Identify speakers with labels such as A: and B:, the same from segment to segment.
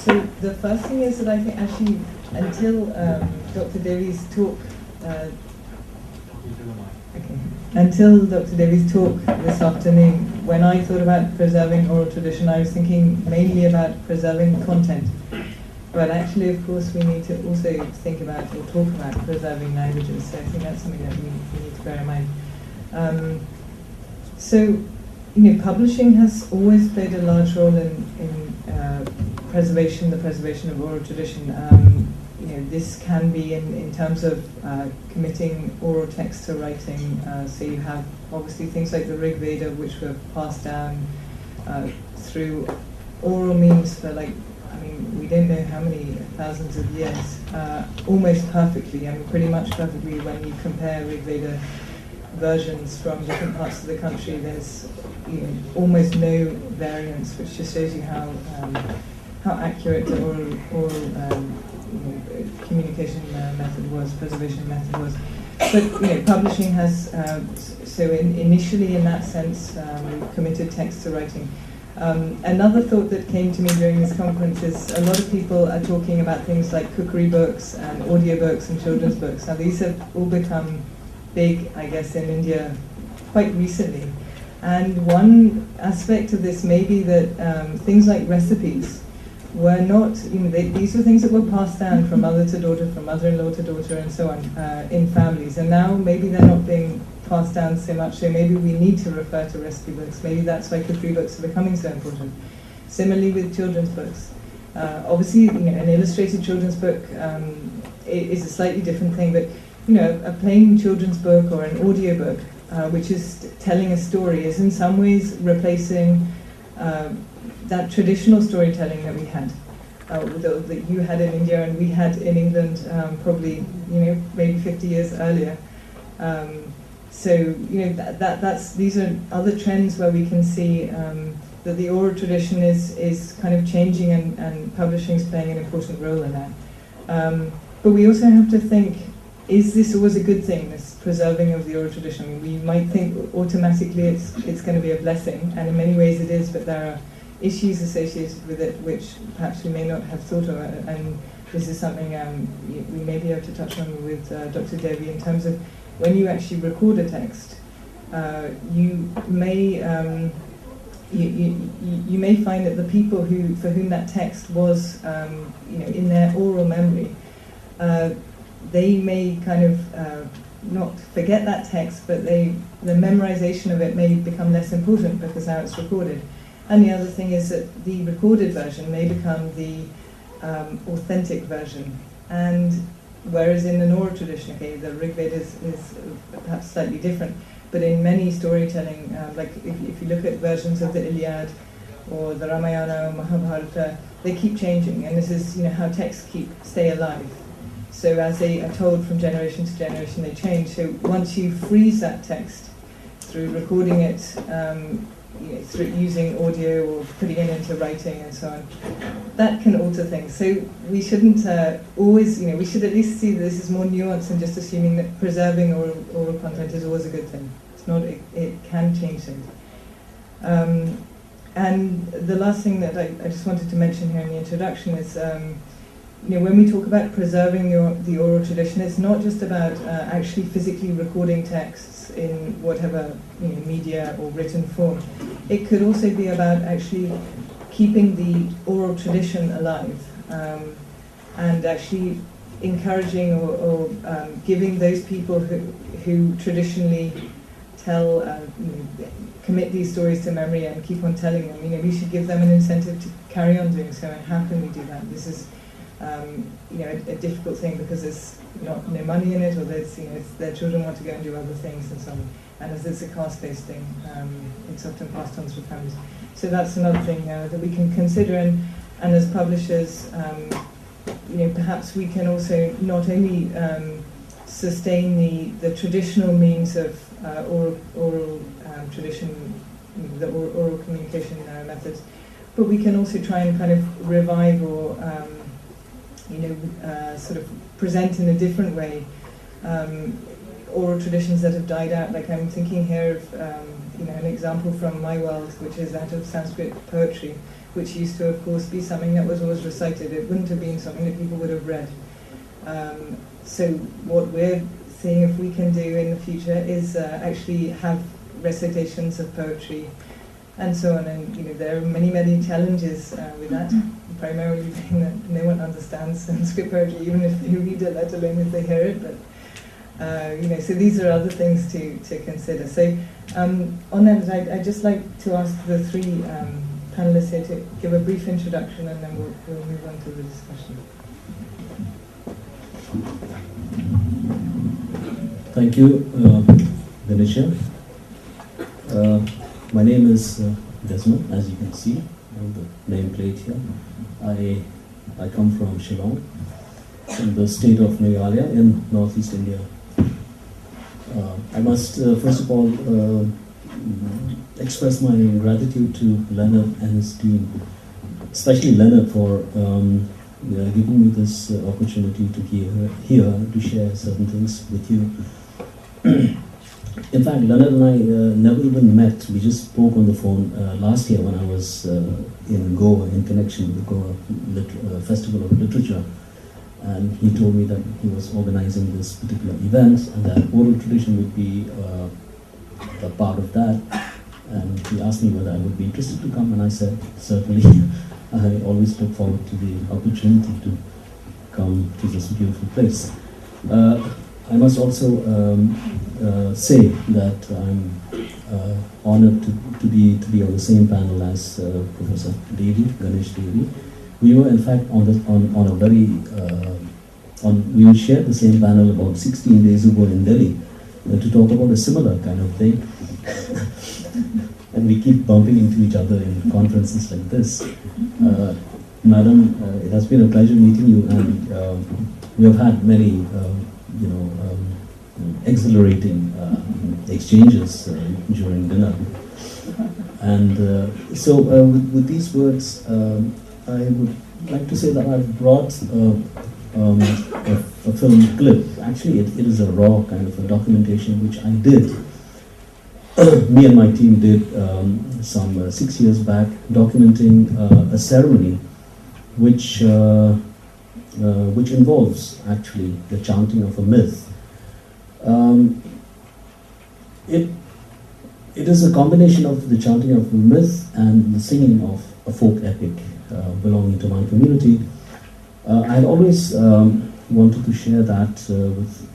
A: So the first thing is that I think actually until Dr. Devi's talk, until Dr. Devi's talk this afternoon, when I thought about preserving oral tradition, I was thinking mainly about preserving content. But actually, of course, we need to also think about or talk about preserving languages. So I think that's something that we need to bear in mind. So, publishing has always played a large role in the preservation of oral tradition. This can be in terms of committing oral text to writing. So you have obviously things like the Rig Veda, which were passed down through oral means for we don't know how many thousands of years, almost perfectly, pretty much perfectly. When you compare Rig Veda versions from different parts of the country, there's almost no variance, which just shows you how accurate the oral communication method was, preservation method was. But publishing has, initially in that sense, we've committed text to writing. Another thought that came to me during this conference is a lot of people are talking about things like cookery books and audiobooks and children's books. Now these have all become big, I guess, in India quite recently. And one aspect of this may be that things like recipes were not, these were things that were passed down from mother to daughter, from mother-in-law to daughter, and so on, in families. And now maybe they're not being passed down so much, so maybe we need to refer to recipe books. Maybe that's why cookery books are becoming so important. Similarly with children's books. Obviously, an illustrated children's book is a slightly different thing, but a plain children's book or an audio book, which is telling a story, is in some ways replacing that traditional storytelling that we had, that you had in India and we had in England probably, maybe 50 years earlier. These are other trends where we can see that the oral tradition is kind of changing and publishing is playing an important role in that. But we also have to think, is this always a good thing, this preserving of the oral tradition? We might think automatically it's going to be a blessing, and in many ways it is, but there are issues associated with it which perhaps we may not have thought of, and this is something we may be able to touch on with Dr. Devi in terms of when you actually record a text, you may find that the people for whom that text was, in their oral memory, they may kind of not forget that text, but the memorization of it may become less important because now it's recorded. And the other thing is that the recorded version may become the authentic version. And whereas in an oral tradition, the Rig Veda is perhaps slightly different, but in many storytelling, like if you look at versions of the Iliad or the Ramayana or Mahabharata, they keep changing, and this is how texts stay alive. So as they are told from generation to generation, they change. So once you freeze that text through recording it, through using audio or putting it into writing and so on, that can alter things. So we shouldn't always, we should at least see that this is more nuanced than just assuming that preserving oral content is always a good thing. It's not, it can change things. And the last thing that I just wanted to mention here in the introduction is, when we talk about preserving the oral tradition, it's not just about actually physically recording texts in whatever media or written form. It could also be about actually keeping the oral tradition alive, and actually encouraging or giving those people who traditionally tell, commit these stories to memory and keep on telling them. We should give them an incentive to carry on doing so. And how can we do that? This is a difficult thing because there's no money in it, or there's their children want to go and do other things and so on. And as it's a caste-based thing, it's often passed on through families. So that's another thing that we can consider. And as publishers, perhaps we can also not only sustain the traditional means of oral tradition, the oral communication methods, but we can also try and kind of revive or sort of present in a different way oral traditions that have died out. Like I'm thinking here of an example from my world, which is that of Sanskrit poetry, which used to, of course, be something that was always recited. It wouldn't have been something that people would have read. So what we're seeing if we can do in the future is actually have recitations of poetry and so on. And there are many challenges with that. Primarily being that no one understands Sanskrit poetry, even if they read it, let alone if they hear it. But so these are other things to consider. So on that, I'd just like to ask the three panelists here to give a brief introduction, and then we'll move on to the discussion.
B: Thank you, Ganesha. My name is Desmond, as you can see on the nameplate here. I come from Shillong, in the state of Meghalaya in northeast India. I must first of all express my gratitude to Leonard and his team, especially Leonard for giving me this opportunity to be here to share certain things with you. In fact, Leonard and I never even met. We just spoke on the phone last year when I was in Goa in connection with the Goa Festival of Literature. And he told me that he was organizing this particular event and that oral tradition would be a part of that. And he asked me whether I would be interested to come, and I said, certainly. I always look forward to the opportunity to come to this beautiful place. I must also say that I'm honored to be on the same panel as Professor Devi, Ganesh Devi. We were in fact we shared the same panel about 16 days ago in Delhi to talk about a similar kind of thing. And we keep bumping into each other in conferences like this. Madam, it has been a pleasure meeting you, and we have had many exhilarating exchanges during dinner. And so with these words, I would like to say that I've brought a film clip. Actually, it is a raw kind of a documentation which I did. Me and my team did some 6 years back, documenting a ceremony which involves actually the chanting of a myth. It is a combination of the chanting of a myth and the singing of a folk epic belonging to my community. I had always wanted to share that with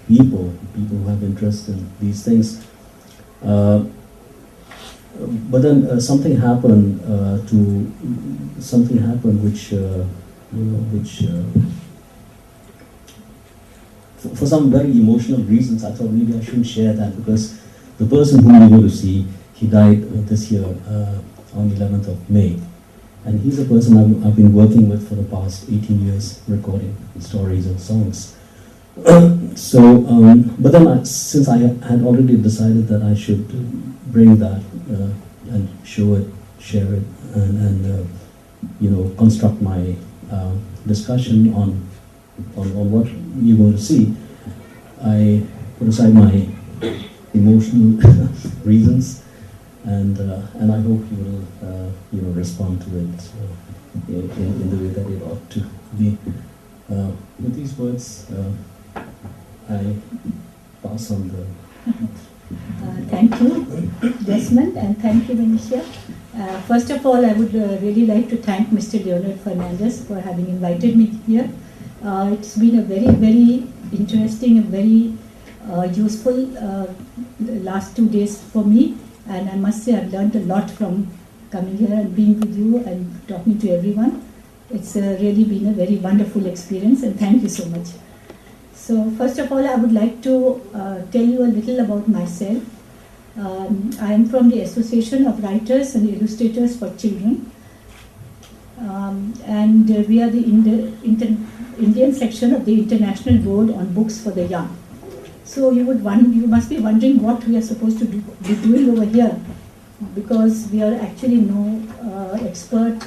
B: people who have interest in these things. But then something happened which for some very emotional reasons, I thought maybe I shouldn't share that, because the person whom we go to see, he died this year on 11th of May. And he's a person I've been working with for the past 18 years, recording stories and songs. But then since I had already decided that I should bring that and show it, share it, and construct my discussion on what you're going to see, I put aside my emotional reasons, and I hope you will respond to it in the way that it ought to be. With these words, I pass on the.
C: Thank you, Desmond, and thank you, Venetia. First of all, I would really like to thank Mr. Leonard Fernandez for having invited me here. It's been a very, very interesting and very useful last 2 days for me, and I must say I've learned a lot from coming here and being with you and talking to everyone. It's really been a very wonderful experience, and thank you so much. So first of all, I would like to tell you a little about myself. I am from the Association of Writers and Illustrators for Children, and we are the Indian section of the International Board on Books for the Young. So you must be wondering what we are supposed to be doing over here, because we are actually no expert.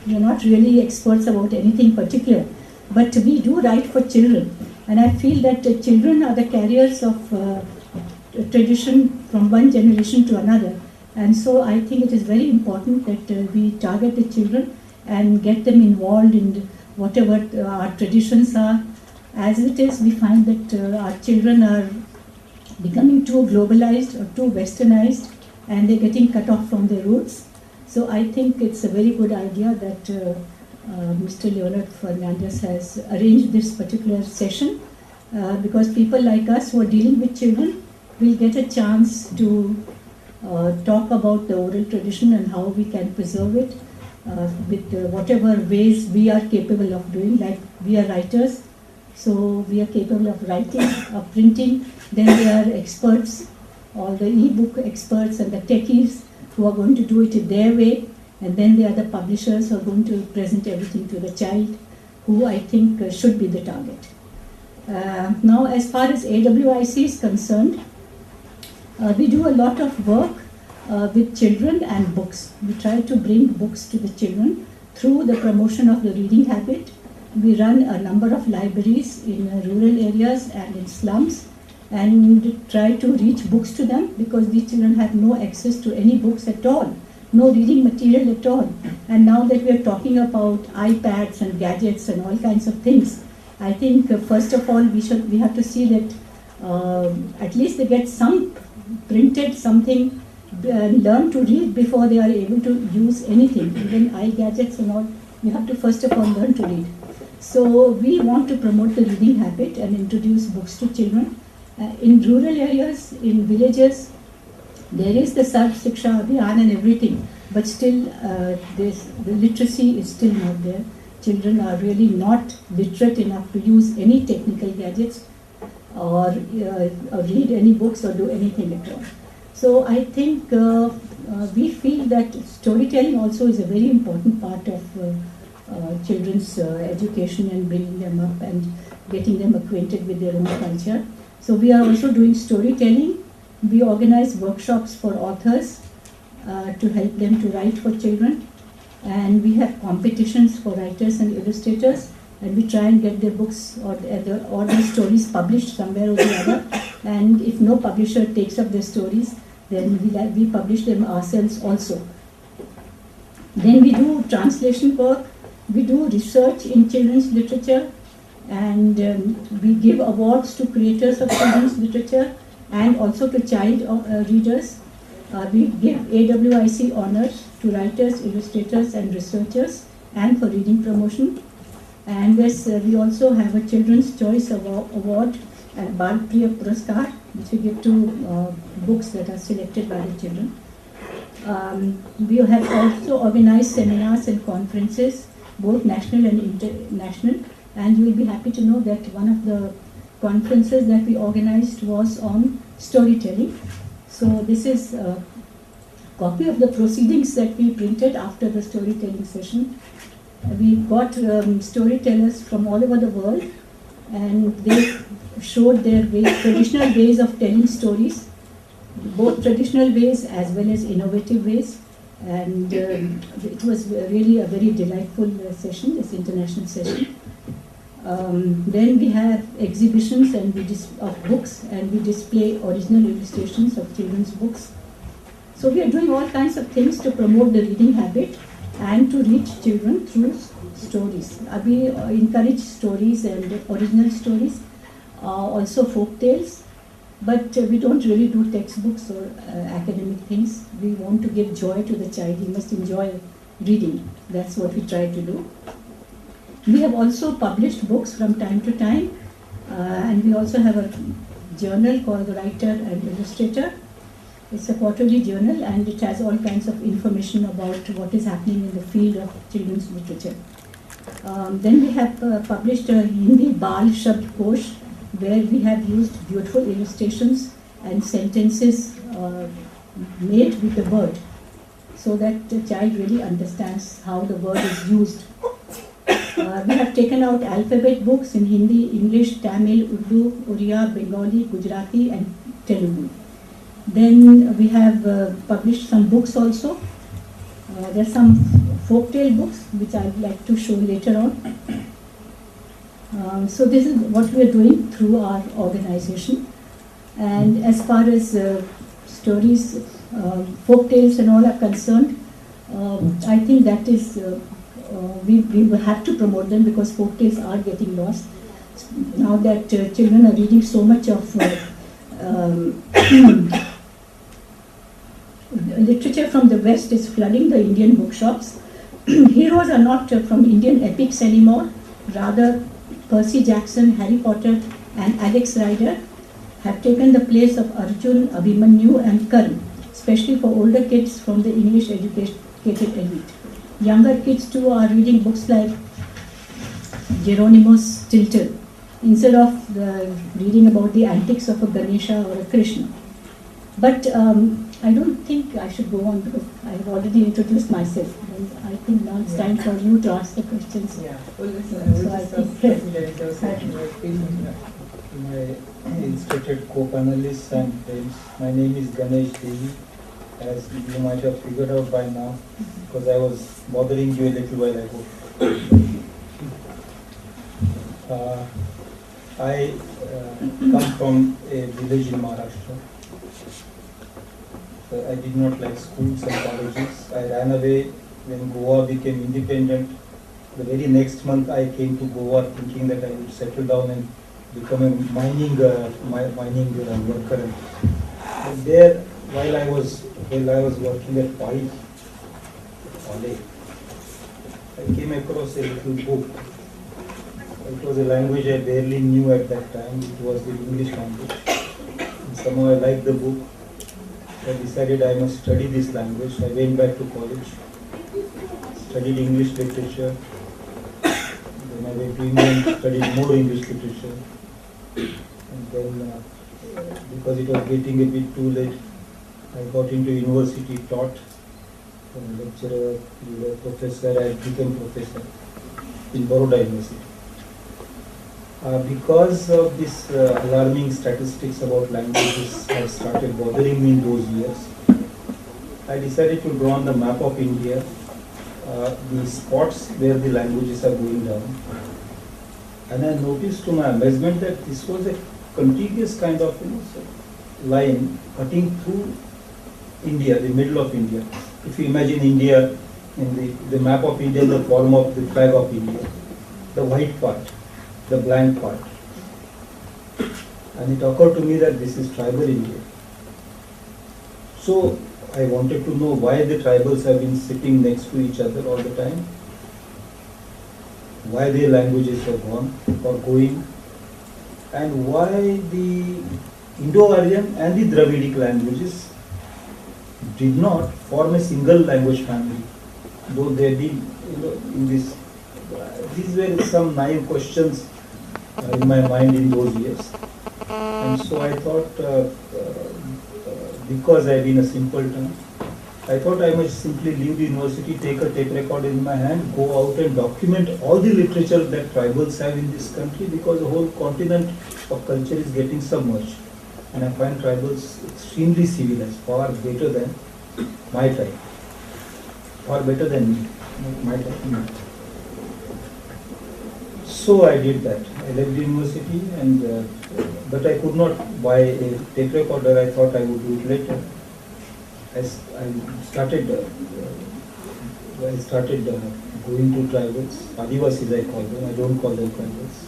C: We are not really experts about anything particular, but we do write for children. And I feel that children are the carriers of tradition from one generation to another. And so I think it is very important that we target the children and get them involved in whatever our traditions are. As it is, we find that our children are becoming too globalized or too westernized, and they're getting cut off from their roots. So I think it's a very good idea that Mr. Leonard Fernandez has arranged this particular session, because people like us who are dealing with children will get a chance to talk about the oral tradition and how we can preserve it with whatever ways we are capable of doing. Like, we are writers, so we are capable of writing, of printing. Then there are experts, all the e-book experts and the techies who are going to do it their way. And then there are the publishers who are going to present everything to the child, who I think should be the target. Now, as far as AWIC is concerned, we do a lot of work with children and books. We try to bring books to the children through the promotion of the reading habit. We run a number of libraries in rural areas and in slums, and try to reach books to them, because these children have no access to any books at all, no reading material at all. And now that we are talking about iPads and gadgets and all kinds of things, I think first of all we have to see that at least they get some printed something and learn to read before they are able to use anything. Even gadgets and all, you have to first of all learn to read. So we want to promote the reading habit and introduce books to children. In rural areas, in villages, there is the Sarv Shiksha Abhiyan and everything, but still the literacy is still not there. Children are really not literate enough to use any technical gadgets or read any books or do anything at all. So I think we feel that storytelling also is a very important part of children's education and bringing them up and getting them acquainted with their own culture. So we are also doing storytelling. We organize workshops for authors to help them to write for children. And we have competitions for writers and illustrators. And we try and get their books or their stories published somewhere or the other. And if no publisher takes up their stories, then we publish them ourselves also. Then we do translation work. We do research in children's literature. And we give awards to creators of children's literature and also to child readers. We give AWIC honors to writers, illustrators and researchers, and for reading promotion. And yes, we also have a Children's Choice Award and Bal Priya Puraskar, which we give to books that are selected by the children. We have also organized seminars and conferences, both national and international. And you will be happy to know that one of the conferences that we organized was on storytelling. So this is a copy of the proceedings that we printed after the storytelling session. We got storytellers from all over the world, and they showed their traditional ways of telling stories, both traditional ways as well as innovative ways. And it was really a very delightful session, this international session. Then we have exhibitions and of books, and we display original illustrations of children's books. So we are doing all kinds of things to promote the reading habit and to reach children through stories. We encourage stories and original stories, also folk tales, but we don't really do textbooks or academic things. We want to give joy to the child. He must enjoy reading. That's what we try to do. We have also published books from time to time, and we also have a journal called The Writer and Illustrator. It's a quarterly journal, and it has all kinds of information about what is happening in the field of children's literature. Then we have published a Hindi Bal Shabd Kosh, where we have used beautiful illustrations and sentences made with the word, so that the child really understands how the word is used. We have taken out alphabet books in Hindi, English, Tamil, Urdu, Oriya, Bengali, Gujarati and Telugu. Then we have published some books also. There are some folktale books which I would like to show later on. So this is what we are doing through our organization. And as far as stories folk tales and all are concerned, I think that is, we will have to promote them because folk tales are getting lost. Now that children are reading so much of literature from the West is flooding the Indian bookshops. Heroes are not from Indian epics anymore. Rather, Percy Jackson, Harry Potter and Alex Rider have taken the place of Arjun, Abhimanyu and Karn, especially for older kids from the English educated elite. Younger kids too are reading books like Jeronimo's Stilton instead of reading about the antics of a Ganesha or a Krishna. But I don't think I should go on because I've already introduced myself. And I think now it's time for you to ask the questions.
A: Yeah, well, listen,
D: my illustrated co-panelists and friends, my name is Ganesh Devi, as you might have figured out by now, because I was bothering you a little while ago. I come from a village in Maharashtra. I did not like schools and colleges. I ran away when Goa became independent. The very next month I came to Goa thinking that I would settle down and become a mining worker. But there, while I was working at Pai, I came across a little book. It was a language I barely knew at that time. It was the English language. And somehow I liked the book. I decided I must study this language. I went back to college, studied English literature. Then I went to England, studied more English literature. And then, because it was getting a bit too late, I got into university, taught, lecturer, professor. I became professor in Baroda University. Because of this alarming statistics about languages had started bothering me in those years, I decided to draw on the map of India the spots where the languages are going down. And I noticed to my amazement that this was a contiguous kind of line cutting through India, the middle of India. If you imagine India in the map of India in the form of the flag of India, the white part, the blank part. And it occurred to me that this is tribal India. So I wanted to know why the tribals have been sitting next to each other all the time, why their languages are gone or going, and why the Indo-Aryan and the Dravidic languages did not form a single language family, though they did, in this. These were some naive questions in my mind in those years. And so I thought, because I've been a simpleton, I thought I must simply leave the university, take a tape recorder in my hand, go out and document all the literature that tribals have in this country, because the whole continent of culture is getting submerged. And I find tribals extremely civilized, far better than my tribe, far better than me, my tribe. So I did that. I left the university, and but I could not buy a tape recorder. I thought I would do it later. I started going to tribals, Adivasis I call them. I don't call them tribals.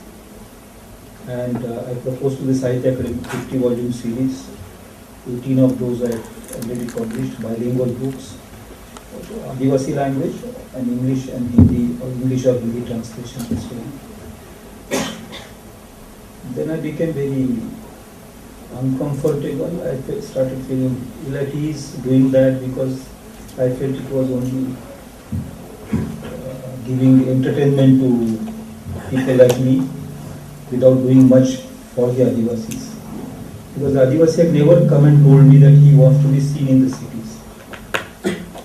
D: And I proposed to the Sahitya Academy 50-volume series. 18 of those I already published, bilingual books, Adivasi language and English and Hindi, or English or Hindi translation as well. Then I became very uncomfortable. I started feeling ill at ease doing that, because I felt it was only giving entertainment to people like me without doing much for the Adivasis. Because the Adivasi had never come and told me that he wants to be seen in the cities.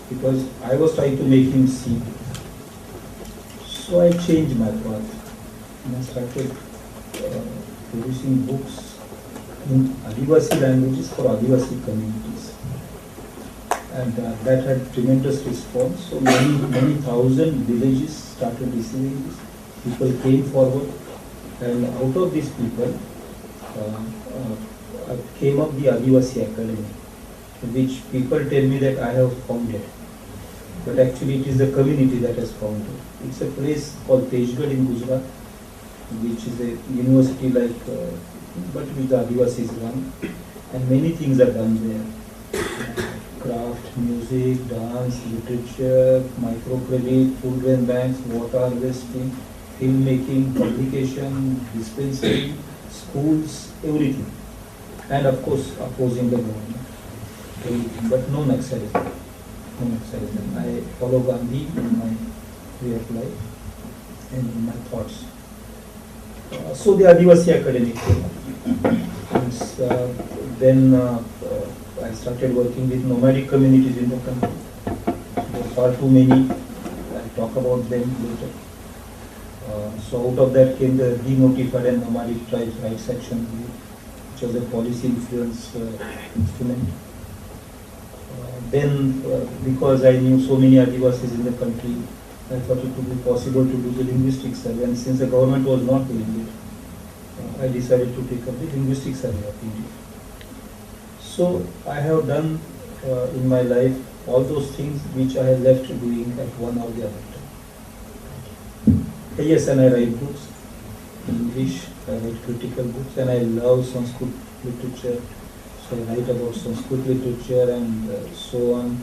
D: Because I was trying to make him see. So I changed my path and I started producing books in Adivasi languages for Adivasi communities. And that had tremendous response. So many thousand villages started receiving this. People came forward, and out of these people came up the Adivasi Academy. which people tell me that I have founded. But actually it is the community that has founded. It's a place called Tejgarh in Gujarat, which is a university like, but with the Adivasis run. And many things are done there. Craft, music, dance, literature, microcredit, food grain banks, water harvesting, filmmaking, publication, dispensary, schools, everything. And of course, opposing the government. Everything. But no Naxalism. No Naxalism. I follow Gandhi in my way of life and in my thoughts. So the Adivasi Academy came up. And, then I started working with nomadic communities in the country. There are far too many. I'll talk about them later. So out of that came the Denotified and Nomadic Tribes Rights Action, which was a policy influence instrument. Then, because I knew so many Adivasis in the country, I thought it would be possible to do the linguistic survey. And since the government was not doing it, I decided to take up the linguistic survey of India. So I have done in my life all those things which I have left doing at one or the other time. Yes, and I write books in English, I write critical books, and I love Sanskrit literature. So I write about Sanskrit literature and so on.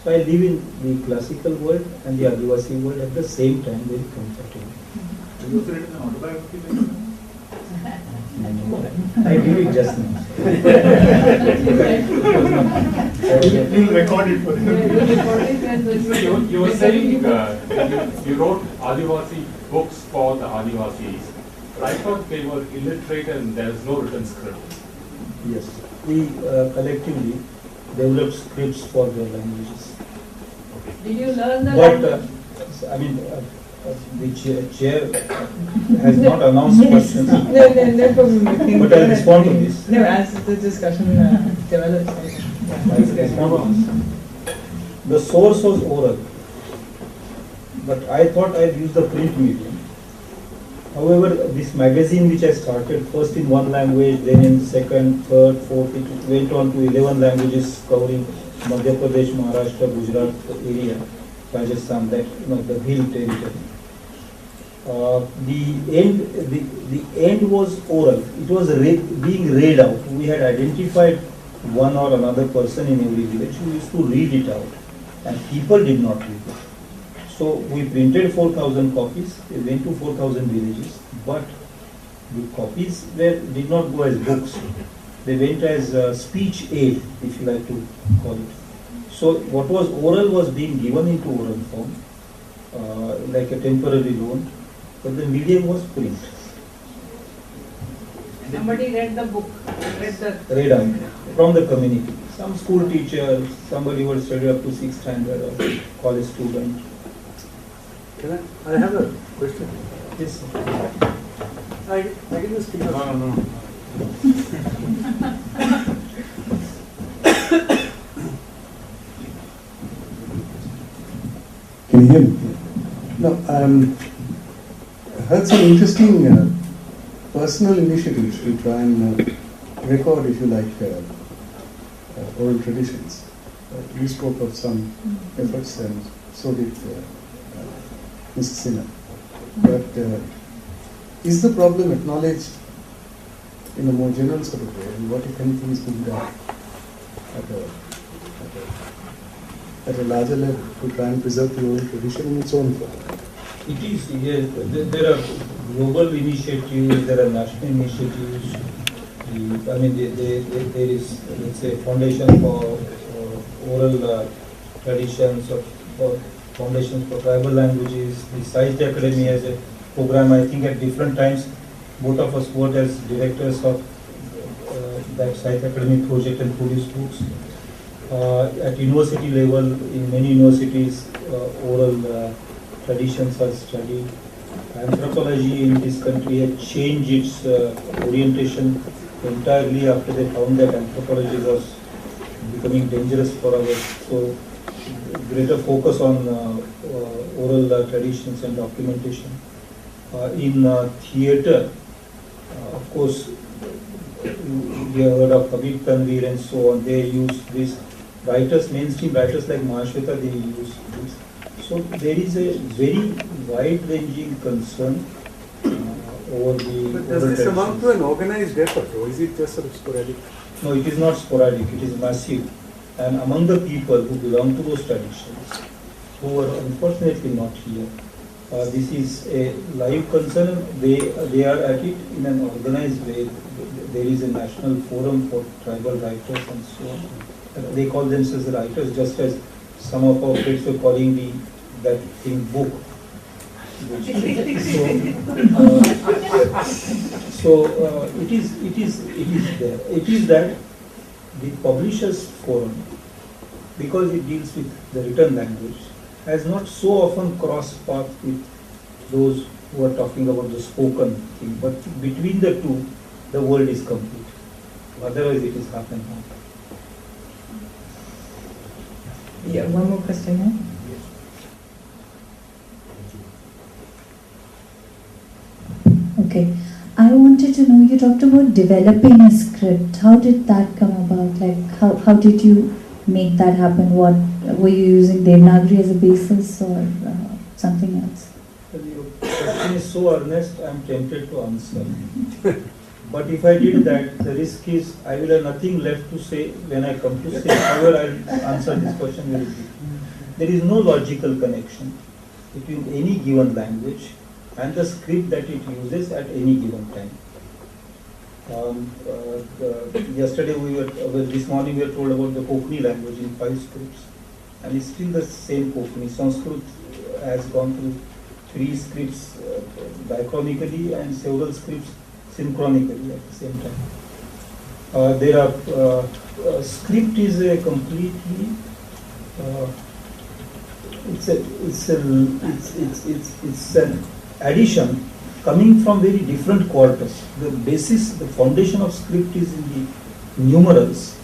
D: So I live in the classical world and the Adivasi world at the same time, very comfortably.
E: You also written an autobiography?
D: I did it just now.
E: You'll record it for him.
F: You were saying you wrote Adivasi books for the Adivasis. But I thought they were illiterate and there is no written script.
D: Yes, we collectively developed scripts for their languages.
A: Did you learn the
D: But I mean, the chair has not announced questions.
A: No problem. I think
D: But I'll respond to this.
A: No, as the discussion develops.
D: I'll respond to this. The source was oral, but I thought I'd use the print medium. However, this magazine which I started first in one language, then in second, third, fourth, it went on to 11 languages covering Madhya Pradesh, Maharashtra, Gujarat area, Rajasthan, that the hill territory. The end was oral. It was being read out. We had identified one or another person in every village who used to read it out, and people did not read it. So we printed 4,000 copies. We went to 4,000 villages, but the copies did not go as books. They went as speech aid, if you like to call it. So what was oral was being given into oral form, like a temporary loan, but the medium was print.
A: Somebody read the book,
D: Read out from the community. Some school teacher, somebody who had studied up to 6th standard, or college student.
E: I have a question.
D: Yes, sir.
E: I can just speak up. No.
G: Can you hear me? No, I heard some interesting personal initiatives to try and record, if you like, oral traditions. You spoke of some efforts, and so did Mr. Sinha. But is the problem acknowledged in a more general sort of way, and what, if anything, is being done at a larger level to try and preserve the oral tradition in its own form?
D: It is, yes. There are global initiatives, there are national initiatives. There is, let's say, foundation for oral traditions, or for foundations for tribal languages. The Sahitya Academy has a program. I think at different times, both of us worked as directors of that Sahitya Academy project and produced books. At university level, in many universities, oral traditions are studied. Anthropology in this country had changed its orientation entirely after they found that anthropology was becoming dangerous for us. So greater focus on oral traditions and documentation. In theatre, of course, you have heard of Habib Tanvir and so on, they use this. Writers, mainstream writers like Mahashweta, they use this. So there is a very wide-ranging concern over the.
E: But does this amount to an organized effort, or is it just sort of sporadic?
D: No, it is not sporadic, it is massive. And among the people who belong to those traditions, who are unfortunately not here, this is a live concern. They are at it in an organized way. There is a national forum for tribal writers and so on. They call themselves writers, just as some of our friends were calling that thing book. It is there. It is that the publishers forum, because it deals with the written language, has not so often crossed paths with those who are talking about the spoken thing. But between the two, the world is complete. Otherwise, it is half and half.
A: Yeah, one more question here.
H: Okay. I wanted to know, you talked about developing a script. How did that come about? Like, how did you make that happen? What were you using Devanagari as a basis or something else?
D: Well, your question is so earnest, I am tempted to answer. But if I did that, the risk is I will have nothing left to say when I come to say. However, I will answer this question very quickly. There is no logical connection between any given language and the script that it uses at any given time. Yesterday this morning we were told about the Konkani language in 5 scripts, and it's still the same Konkani. Sanskrit has gone through 3 scripts diachronically and several scripts synchronically at the same time. Script is a completely it's an addition coming from very different quarters. The basis, the foundation of script is in the numerals,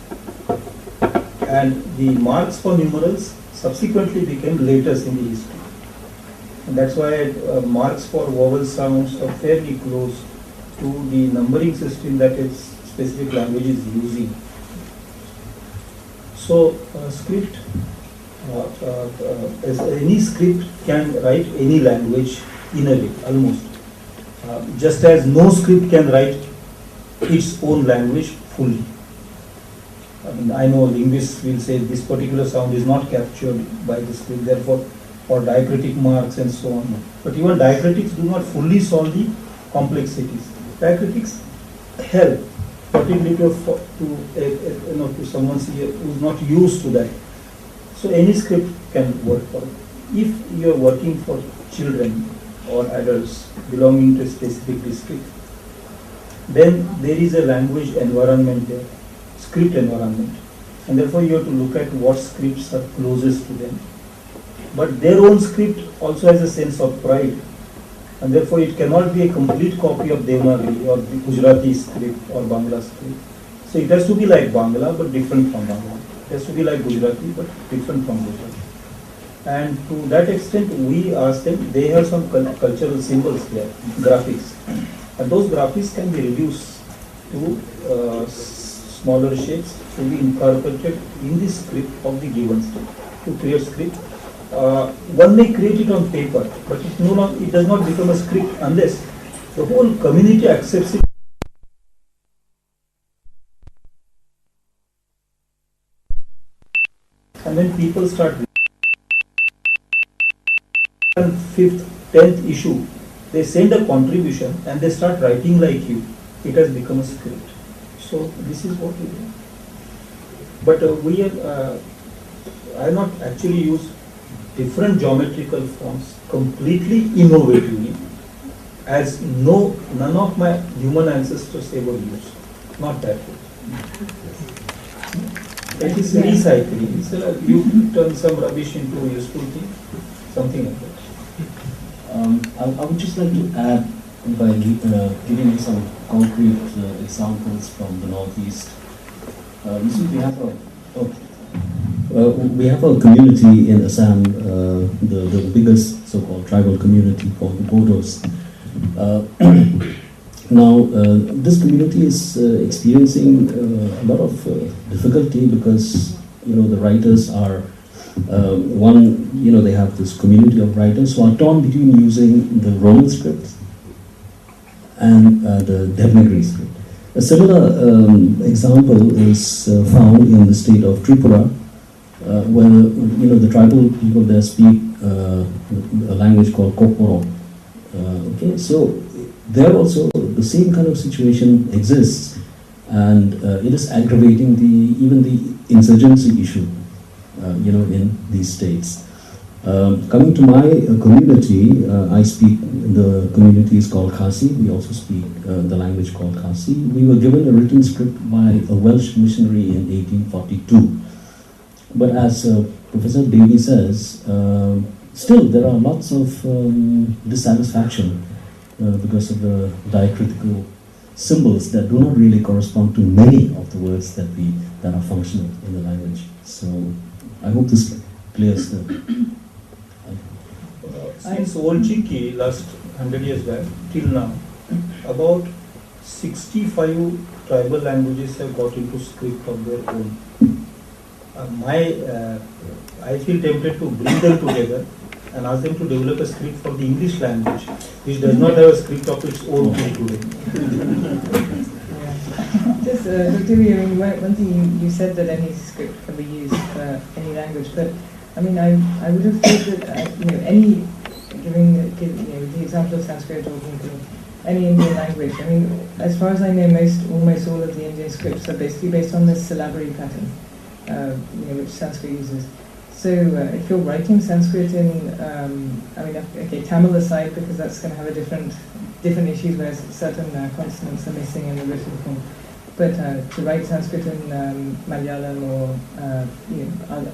D: and the marks for numerals subsequently became letters in the history. And that's why marks for vowel sounds are fairly close to the numbering system that its specific language is using. So script, as any script can write any language in a way, almost. Just as no script can write its own language fully. I mean, I know linguists will say this particular sound is not captured by the script, therefore for diacritic marks and so on. But even diacritics do not fully solve the complexities. Diacritics help, particularly to someone who is not used to that. So any script can work for it. If you are working for children or adults belonging to a specific district, then there is a language environment there, script environment, and therefore you have to look at what scripts are closest to them. But their own script also has a sense of pride, and therefore it cannot be a complete copy of Devanagari or the Gujarati script or Bangla script. So it has to be like Bangla but different from Bangla. It has to be like Gujarati but different from Gujarati. And to that extent, we ask them, they have some cultural symbols there, graphics. And those graphics can be reduced to smaller shapes to be incorporated in the script of the given script. To create script, one may create it on paper, but it does not become a script unless the whole community accepts it. And when people start 5th, 10th issue, they send a contribution and they start writing like you. It has become a script. So this is what we do. But I have not actually used different geometrical forms completely innovatively, as none of my human ancestors ever used. Not that way. It is recycling. It's you turn some rubbish into a useful thing, something like that.
B: I would just like to add by giving you some concrete examples from the Northeast. We have a community in Assam, the biggest so-called tribal community called the Bodos. Now, this community is experiencing a lot of difficulty because the writers are they have this community of writers who are torn between using the Roman script and the Devanagari script. A similar example is found in the state of Tripura, where the tribal people there speak a language called Kokoro. So there also the same kind of situation exists, and it is aggravating even the insurgency issue, in these states. Coming to my community, I speak, the community is called Khasi. We also speak the language called Khasi. We were given a written script by a Welsh missionary in 1842. But as Professor Davy says, still there are lots of dissatisfaction because of the diacritical symbols that do not really correspond to many of the words that are functional in the language. So I hope this clears the...
D: Since Old Chiki, last 100 years back, till now, about 65 tribal languages have got into script of their own. I feel tempted to bring them together and ask them to develop a script for the English language, which does not have a script of its own till today.
A: Just, Dr. V, I mean, one thing you said that any script can be used for any language, but I mean, I would have thought that giving the example of Sanskrit or any Indian language. I mean, as far as I know, almost all of the Indian scripts are basically based on this syllabary pattern, which Sanskrit uses. So if you're writing Sanskrit in, Tamil aside, because that's going to have a different issues where certain consonants are missing in the written form. But to write Sanskrit in Malayalam or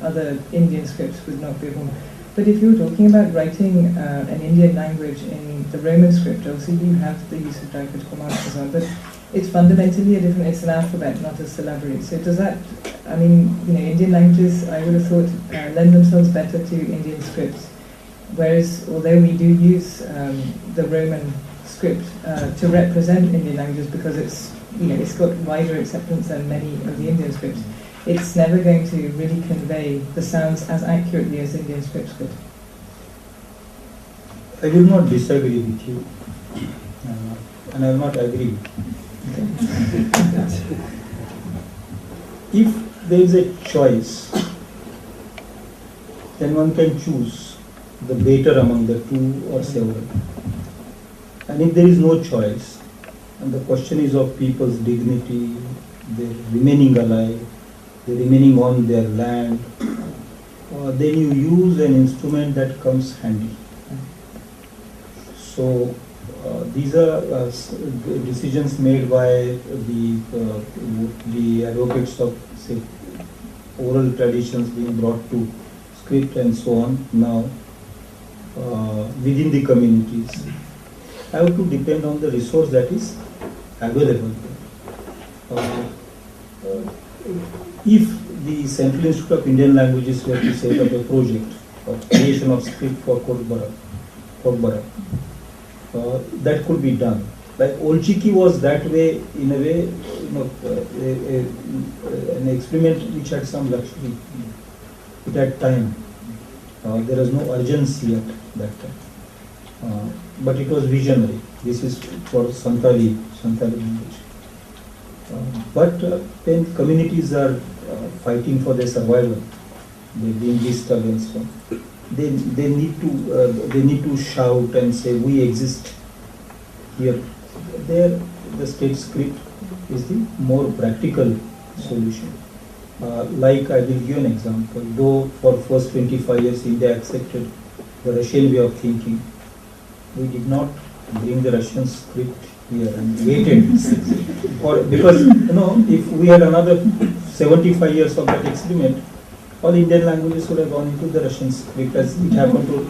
A: other Indian scripts would not be a problem. But if you're talking about writing an Indian language in the Roman script, obviously you have the use of diacritical marks as well, but it's fundamentally it's an alphabet, not a syllabary. So does that, Indian languages, I would have thought, lend themselves better to Indian scripts. Whereas, although we do use the Roman script to represent Indian languages because it's got wider acceptance than many of the Indian scripts, it's never going to really convey the sounds as accurately as Indian scripts could.
D: I will not disagree with you, and I will not agree. If there is a choice, then one can choose the better among the two or several. And if there is no choice, and the question is of people's dignity, their remaining alive, their remaining on their land, then you use an instrument that comes handy. So these are decisions made by the advocates of, say, oral traditions being brought to script and so on now within the communities. Have to depend on the resource that is available. If the Central Institute of Indian Languages were to set up a project of creation of script for Kokbara, that could be done. Like Old Chiki was that way, in a way, an experiment which had some luxury. It had time. There was no urgency at that time. But it was visionary. This is for Santali language. But when communities are fighting for their survival, they're being disturbed and so on, they need to shout and say, we exist here. There, the state script is the more practical solution. Like I will give an example. Though for first 25 years India accepted the Russian way of thinking, we did not bring the Russian script here and waited. Because if we had another 75 years of that experiment, all Indian languages would have gone into the Russian script, as it happened to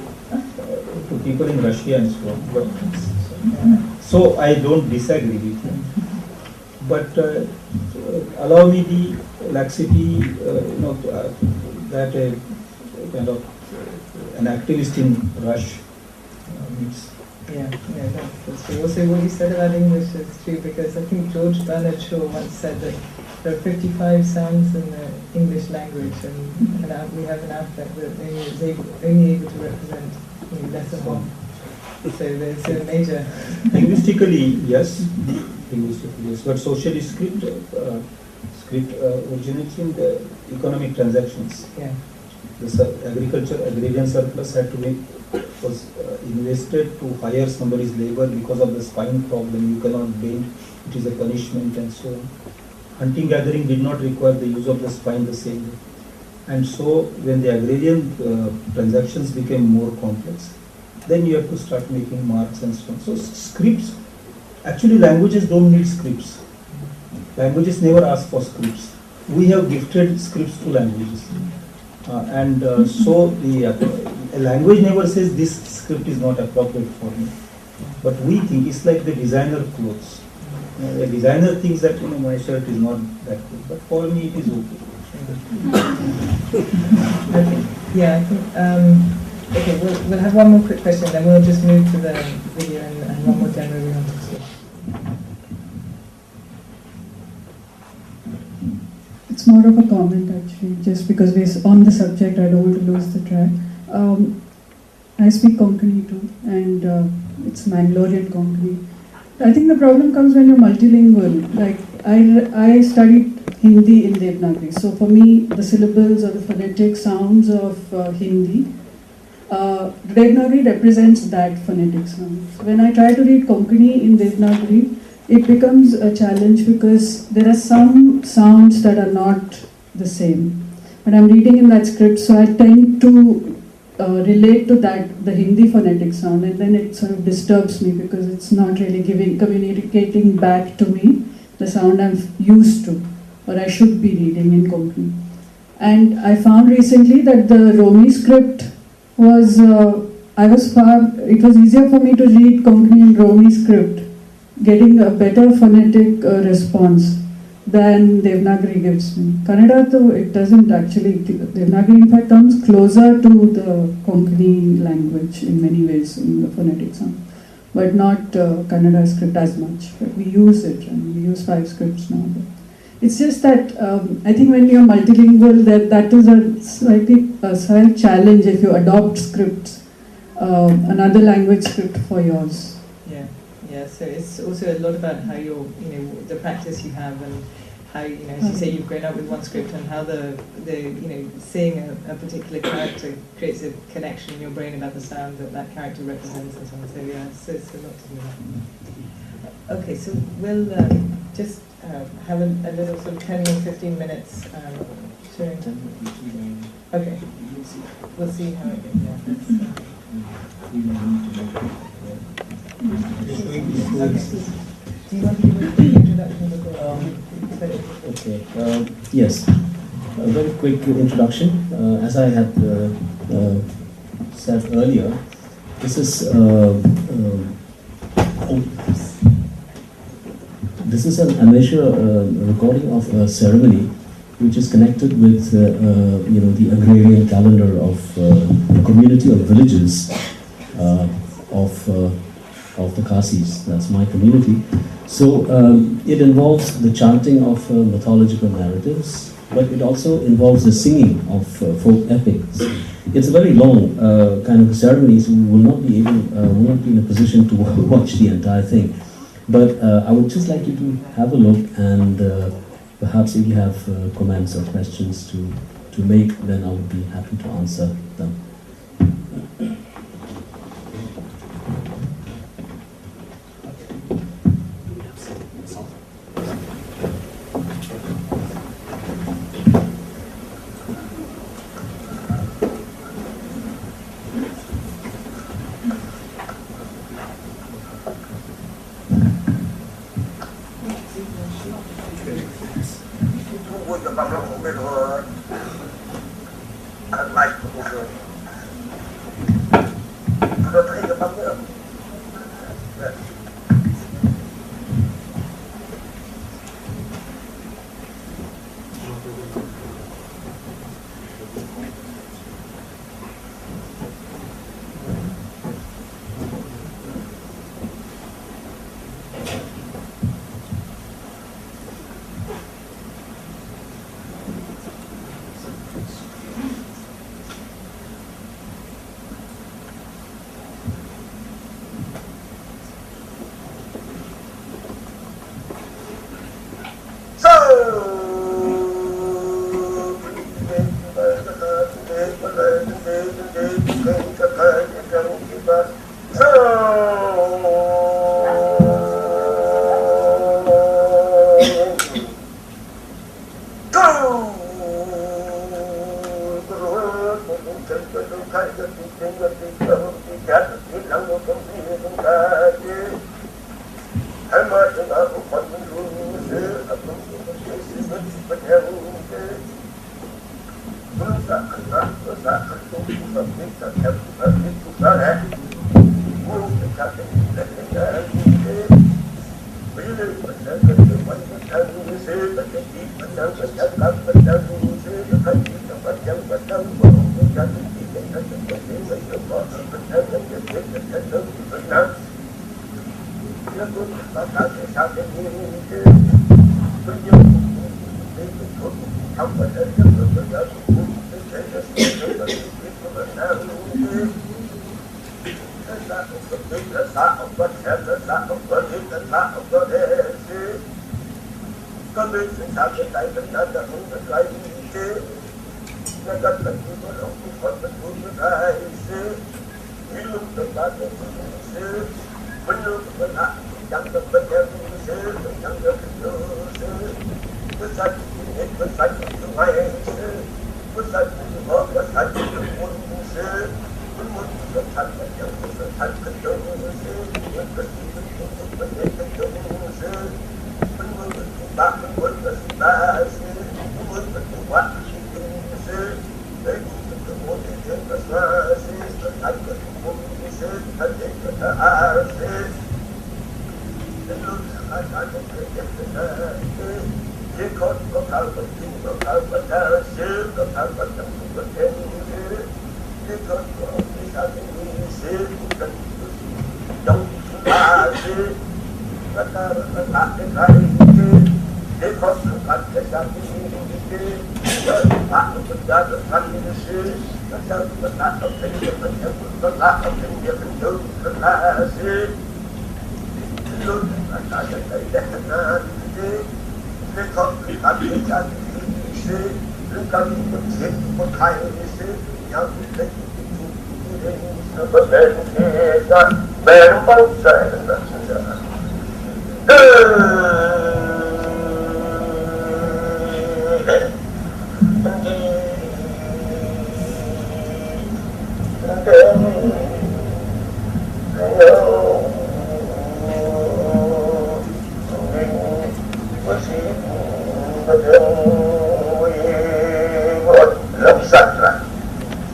D: people in Russia and so on. But, so I don't disagree with you. But allow me the laxity, that a kind of an activist in Russia needs.
A: Yeah, that's true. Also, what you said about English is true, because I think George Bernard Shaw once said that there are 55 sounds in the English language, and we have an alphabet that is only able to represent less than one. So there's a major...
D: Linguistically, yes. But socially, script originates in the economic transactions.
A: Yeah.
D: The agrarian surplus was invested to hire somebody's labor because of the spine problem. You cannot bend, it is a punishment, and so on. Hunting gathering did not require the use of the spine the same way. And so when the agrarian transactions became more complex, then you have to start making marks and so on. So scripts, actually languages don't need scripts. Languages never ask for scripts. We have gifted scripts to languages. So a language never says this script is not appropriate for me. But we think it's like the designer clothes. A designer thinks that my shirt is not that good, but for me it is okay.
A: Yeah, I think, okay, we'll have one more quick question, then we'll just move to the video and one more demo we want to see.
I: It's more of a comment actually, just because we're on the subject, I don't want to lose the track. I speak Konkani too, and it's Mangalorean Konkani. I think the problem comes when you're multilingual. Like, I studied Hindi in Devanagari, so for me, the syllables or the phonetic sounds of Hindi, Devanagari represents that phonetic sound. So when I try to read Konkani in Devanagari, it becomes a challenge because there are some sounds that are not the same. But I'm reading in that script, so I tend to relate to that, the Hindi phonetic sound, and then it sort of disturbs me because it's not really communicating back to me the sound I'm used to, or I should be reading in Konkani. And I found recently that the Romi script was, it was easier for me to read Konkani in Romi script, getting a better phonetic response than Devanagari gives me. Kannada, though, it doesn't actually. Devanagari, in fact, comes closer to the Konkani language in many ways in the phonetic sound, but not Kannada script as much. But we use it, and we use 5 scripts now. But it's just that I think when you're multilingual, that is a slight challenge if you adopt scripts, another language script for yours.
A: Yeah, so it's also a lot about how you're, the practice you have, and how, as you say, you've grown up with one script, and how the seeing a particular character creates a connection in your brain about the sound that character represents and so on. So yeah, it's a lot to do that. Okay, so we'll just have a little sort of 10 or 15 minutes showing. Okay, we'll see how it goes. Do you want to give an introduction before?
B: Okay. Yes. A very quick introduction. As I had said earlier, this is an amateur recording of a ceremony which is connected with the agrarian calendar of a community of villages of the Khasis. That's my community. So it involves the chanting of mythological narratives, but it also involves the singing of folk epics. It's a very long kind of ceremony, so we will not be in a position to watch the entire thing. But I would just like you to have a look, and perhaps if you have comments or questions to make, then I would be happy to answer them.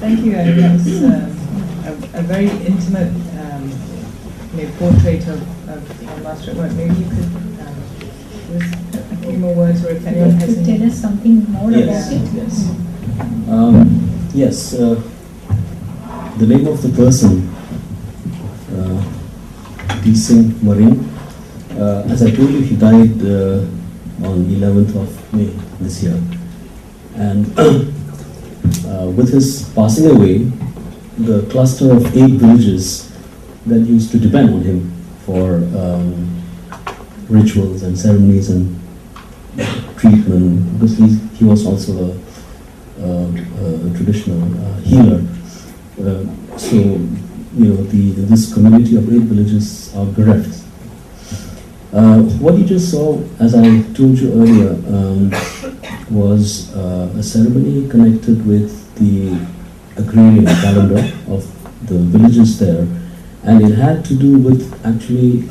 A: Thank you, and that's a very intimate portrait of your master at work. Maybe you could give us a few more words, or if anyone has
C: Could tell us something more about it?
B: Yes. Yes. The name of the person, D. Marine. As I told you, he died on 11th of May this year, and with his passing away, the cluster of 8 villages that used to depend on him for rituals and ceremonies and treatment, because he was also a traditional healer. So, this community of 8 villages are bereft. What you just saw, as I told you earlier, was a ceremony connected with the agrarian calendar of the villages there, and it had to do with actually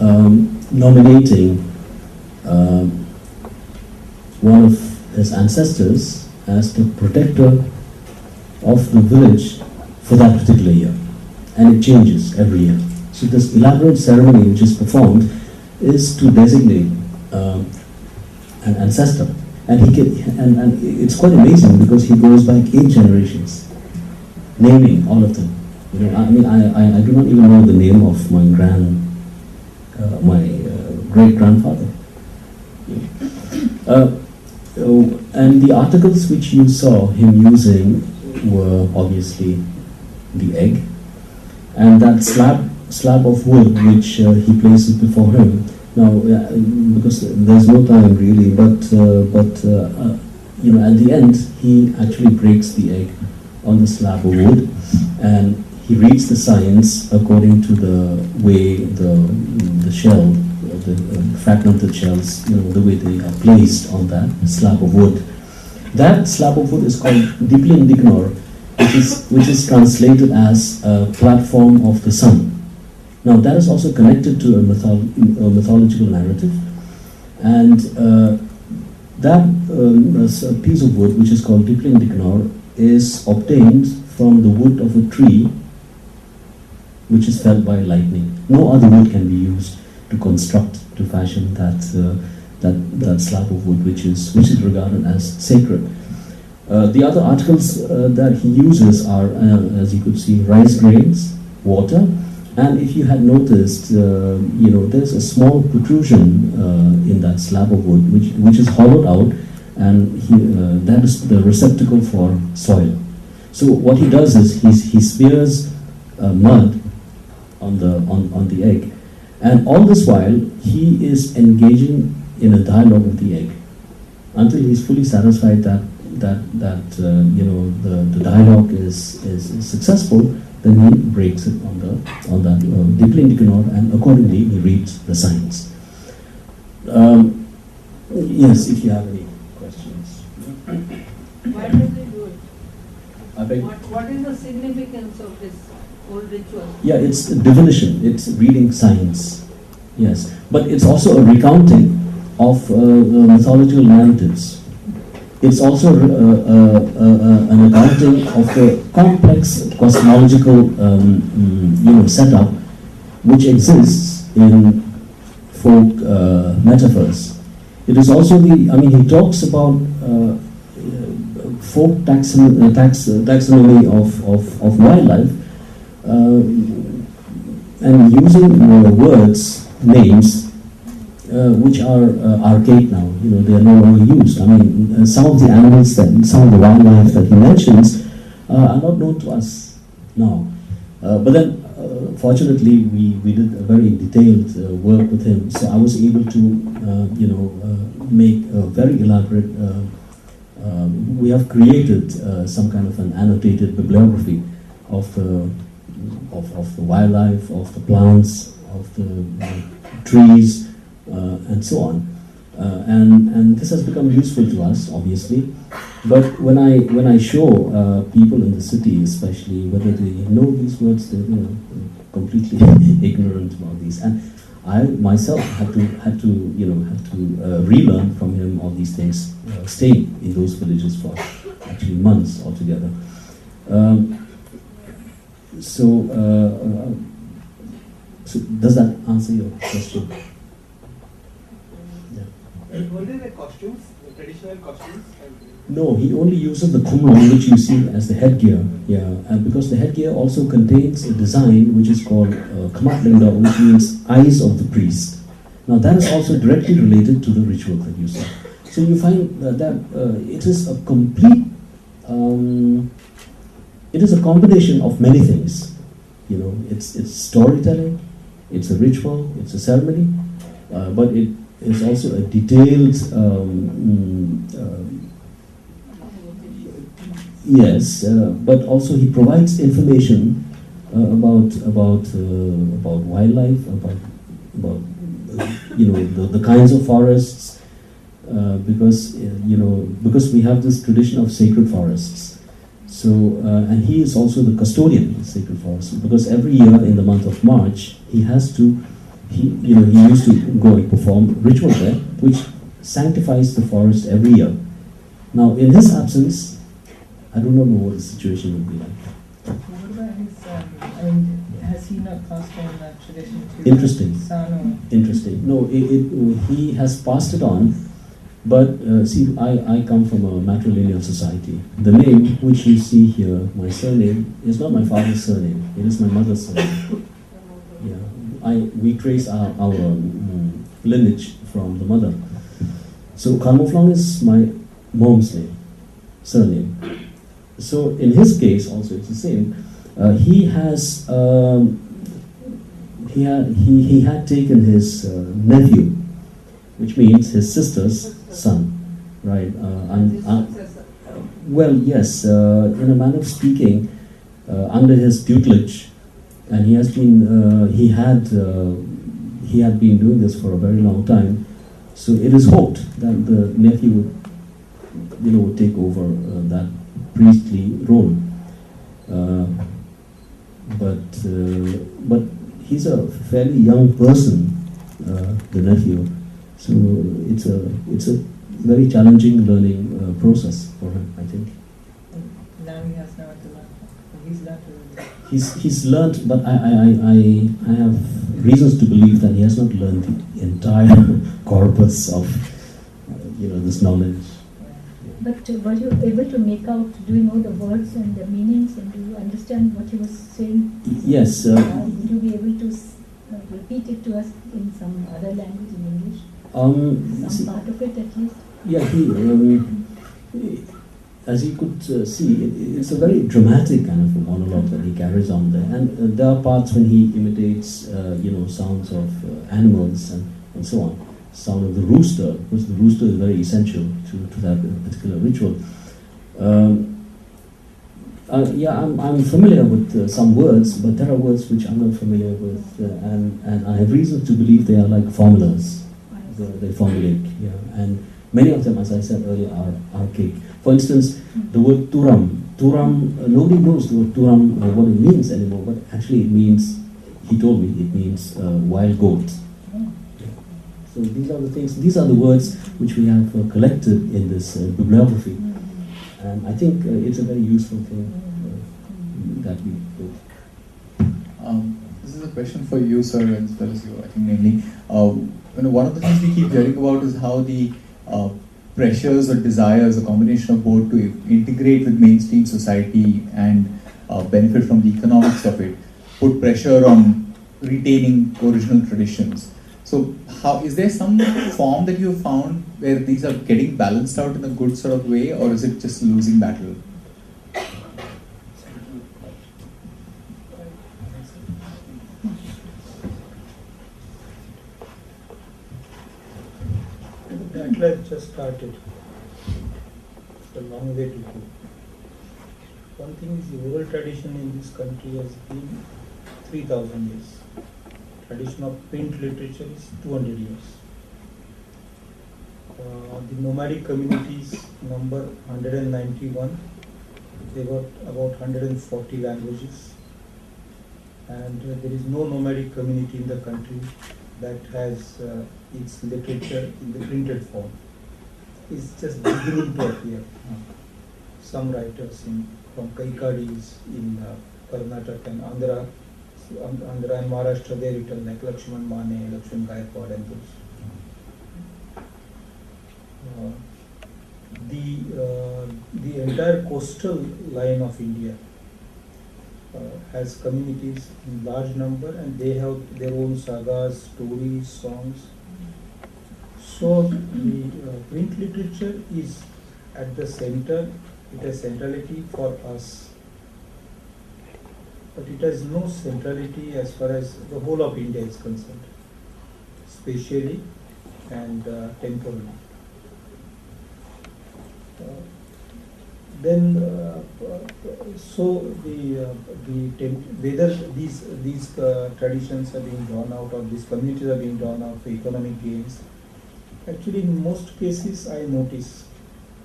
B: nominating one of his ancestors as the protector of the village for that particular year, and it changes every year. So this elaborate ceremony which is performed is to designate an ancestor, and and it's quite amazing because he goes back 8 generations, naming all of them. I do not even know the name of my great grandfather. And the articles which you saw him using were obviously the egg, and that slab of wood which he places before him. Now, because there's no time really, but at the end he actually breaks the egg on the slab of wood, and he reads the signs according to the way the shell, the fragmented shells, the way they are placed on that slab of wood. That slab of wood is called Diplin Dignor, which is translated as a platform of the sun. Now that is also connected to a mythological narrative, and that a piece of wood, which is called Dipling Diknor, is obtained from the wood of a tree which is felled by lightning. No other wood can be used to construct, to fashion that slab of wood, which is regarded as sacred. The other articles that he uses are, as you could see, rice grains, water, and if you had noticed, there's a small protrusion in that slab of wood, which is hollowed out, and that is the receptacle for soil. So what he does is he smears mud on the egg, and all this while he is engaging in a dialogue with the egg until he's fully satisfied that the dialogue is successful. Then he breaks it on that Dipling Diknor, and accordingly he reads the signs. Yes, if you have any questions.
J: Why does he do it?
B: I beg.
J: What is the significance of this whole ritual?
B: Yeah, it's divination. It's reading signs. Yes, but it's also a recounting of mythological narratives. It's also an accounting of the complex cosmological setup which exists in folk metaphors. It is also he talks about folk taxonomy of wildlife, and using words, names, which are archaic now. They are no longer used. Some of the animals some of the wildlife that he mentions are not known to us now. But then, fortunately, we did a very detailed work with him, so I was able to, make a very elaborate. We have created some kind of an annotated bibliography of the wildlife, of the plants, of the trees. And so on, and this has become useful to us, obviously. But when I show people in the city, especially, whether they know these words, they're completely ignorant about these. And I myself had to relearn from him all these things, staying in those villages for actually months altogether. So does that answer your question?
K: Were there the costumes, the traditional costumes?
B: No, he only uses the kumlong, which you see as the headgear. Yeah, and because the headgear also contains a design which is called kamatlinga, which means eyes of the priest. Now that is also directly related to the ritual that you see. So you find that it is a complete, it is a combination of many things. It's storytelling, it's a ritual, it's a ceremony, but it is also a detailed, yes, but also he provides information about wildlife, about the kinds of forests, because we have this tradition of sacred forests. So and he is also the custodian of sacred forests, because every year in the month of March he has to. He used to go and perform ritual there, which sanctifies the forest every year. Now, in his absence, I do not know what the situation would be like.
A: What about his, has he not passed on that tradition to
B: Interesting.
A: his son? Or?
B: Interesting. No, he has passed it on, but see, I come from a matrilineal society. The name which you see here, my surname, is not my father's surname, it is my mother's surname. Yeah. We trace our lineage from the mother. So Karmoflong is my mom's name, surname. So in his case also it's the same. He had taken his nephew, which means his sister's son, right? Well, yes, in a manner of speaking, under his tutelage. And he has been, he had been doing this for a very long time. So it is hoped that the nephew would take over that priestly role. but he's a fairly young person, the nephew. So it's a very challenging learning process for him, I think.
A: Now he has nowhere to learn. He's learned already.
B: He's learned, but I have reasons to believe that he has not learned the entire corpus of this knowledge.
C: But were you able to make out, do you know the words and the meanings, and do you understand what he was saying?
B: Yes.
C: Would you be able to repeat it to us in some other language, in English? Some part of it at least?
B: Yeah, as you could see, it's a very dramatic kind of a monologue that he carries on there. And there are parts when he imitates, sounds of animals and so on. Sound of the rooster, because the rooster is very essential to that particular ritual. I'm familiar with some words, but there are words which I'm not familiar with, and I have reason to believe they are like formulas. They formulate, and many of them, as I said earlier, are archaic. For instance, the word turam. Nobody knows the word turam what it means anymore, but actually it means, he told me, it means wild goat. So these are the things, these are the words which we have collected in this bibliography. And I think it's a very useful thing that we do.
L: This is a question for you, sir, as well as you, I think mainly. One of the things we keep hearing about is how the pressures or desires, a combination of both, to integrate with mainstream society and benefit from the economics of it, put pressure on retaining original traditions. So, is there some form that you have found where these are getting balanced out in a good sort of way, or is it just a losing battle?
D: The battle has just started. It's a long way to go. One thing is, the oral tradition in this country has been 3,000 years. Tradition of print literature is 200 years. The nomadic communities number 191. They got about 140 languages, and there is no nomadic community in the country that has its literature in the printed form. It's just beginning to appear. Some writers from Kaikadis in Karnataka and Andhra and Maharashtra, they written like Lakshman Mane, Lakshman Gaikwad and those. The entire coastal line of India has communities in large number, and they have their own sagas, stories, songs. So the print literature is at the center, it has centrality for us. But it has no centrality as far as the whole of India is concerned, spatially and temporally. Whether these traditions are being drawn out, or these communities are being drawn out for economic gains, actually in most cases I notice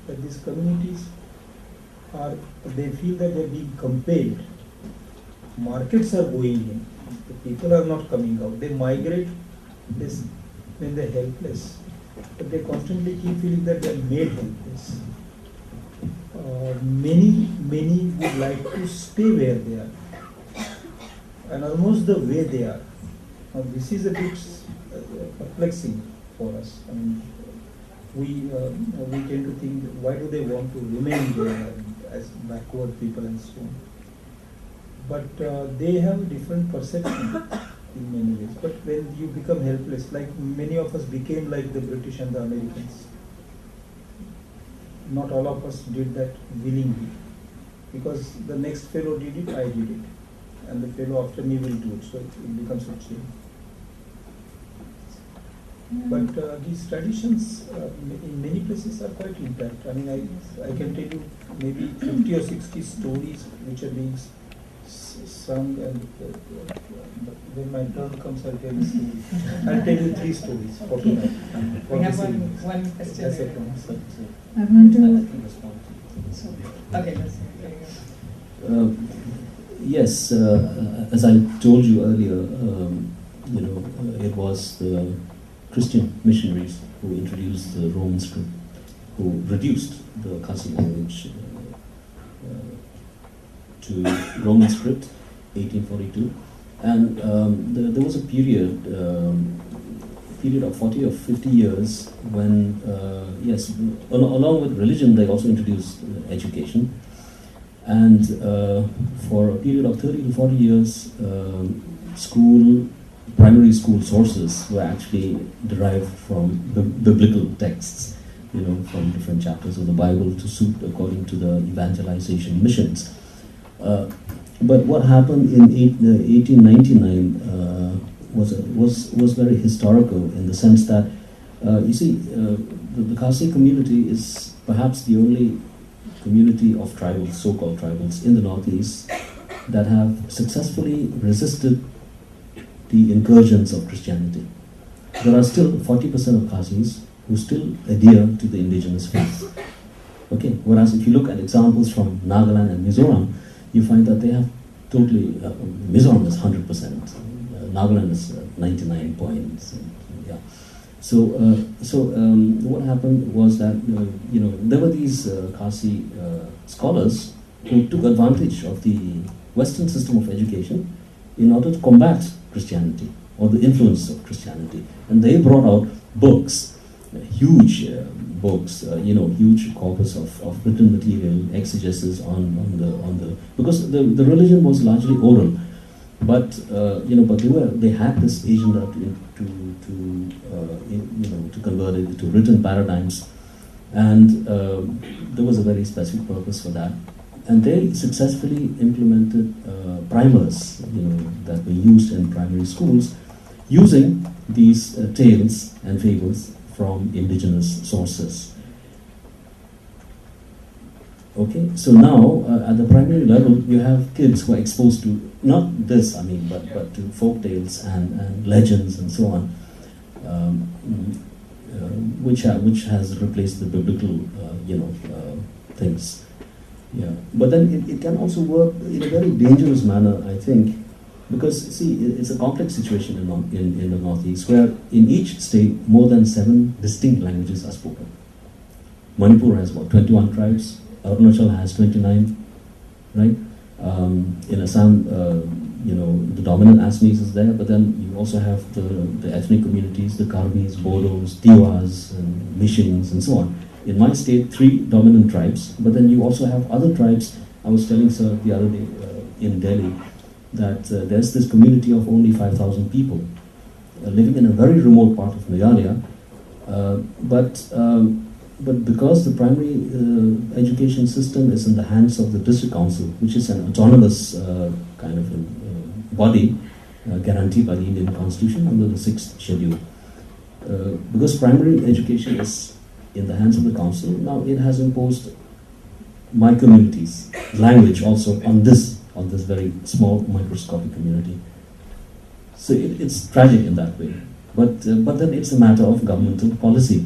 D: that these communities they feel that they are being compelled. Markets are going in, the people are not coming out. They migrate when they're helpless, but they constantly keep feeling that they're made helpless. Many would like to stay where they are, and almost the way they are. Now this is a bit perplexing for us. I mean, we tend to think, why do they want to remain there as backward people and so on? But they have a different perception in many ways. But when you become helpless, like many of us became like the British and the Americans, not all of us did that willingly, because the next fellow did it, I did it, and the fellow after me will do it, so it becomes a chain. But these traditions in many places are quite intact. I mean, I can tell you maybe 50 or 60 stories which are being sung, and when my turn comes, I'll tell you stories. I'll tell you 3 stories for tonight.
A: We have one question.
D: That's it.
I: I want to.
A: Okay, let's
B: Yes, as I told you earlier, it was the Christian missionaries who introduced the Roman script, who reduced the Khasi language to Roman script, 1842, and there was a period of 40 or 50 years when, yes, along with religion, they also introduced education. And for a period of 30 to 40 years, primary school sources were actually derived from the biblical texts, from different chapters of the Bible to suit according to the evangelization missions. But what happened in 1899 was very historical in the sense that, the Khasi community is perhaps the only community of tribals, so-called tribals, in the Northeast that have successfully resisted the incursions of Christianity. There are still 40% of Khazis who still adhere to the indigenous faith. Okay, whereas if you look at examples from Nagaland and Mizoram, you find that they have totally, Mizoram is 100%, Nagaland is 99 points, yeah. So what happened was that there were these Khasi scholars who took advantage of the Western system of education in order to combat Christianity or the influence of Christianity, and they brought out books, huge books, huge corpus of written material, exegesis on the because the religion was largely oral. But they had this agenda to convert it to written paradigms, and there was a very specific purpose for that. And they successfully implemented primers, that were used in primary schools, using these tales and fables from indigenous sources. Okay, so now at the primary level, you have kids who are exposed to not this, but to folk tales and legends and so on, which has replaced the biblical, things. Yeah, but then it can also work in a very dangerous manner, I think, because it's a complex situation in the Northeast, where in each state more than 7 distinct languages are spoken. Manipur has about 21 tribes. Arunachal has 29, right? In Assam, the dominant Assamese is there, but then you also have the ethnic communities, the Karbis, Bodos, Tiwas, and Mishins, and so on. In my state, 3 dominant tribes, but then you also have other tribes. I was telling Sir the other day in Delhi that there's this community of only 5,000 people living in a very remote part of Meghalaya, but because the primary education system is in the hands of the district council, which is an autonomous kind of body guaranteed by the Indian Constitution under the 6th schedule, because primary education is in the hands of the council, now it has imposed my community's language also on this very small microscopic community. So it's tragic in that way, but then it's a matter of governmental policy.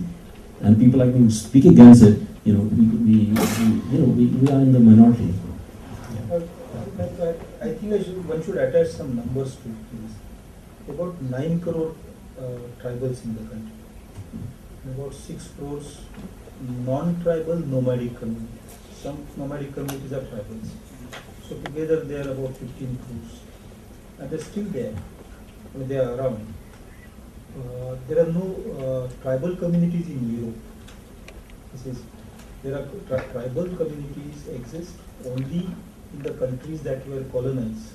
B: And people like me who speak against it, we are in the minority.
D: I think one should attach some numbers to it, please. About 9 crore tribals in the country. About 6 crores non-tribal nomadic communities. Some nomadic communities are tribals. So together they are about 15 crores. And they're still there. They are around. There are no tribal communities in Europe. There are tribal communities exist only in the countries that were colonized.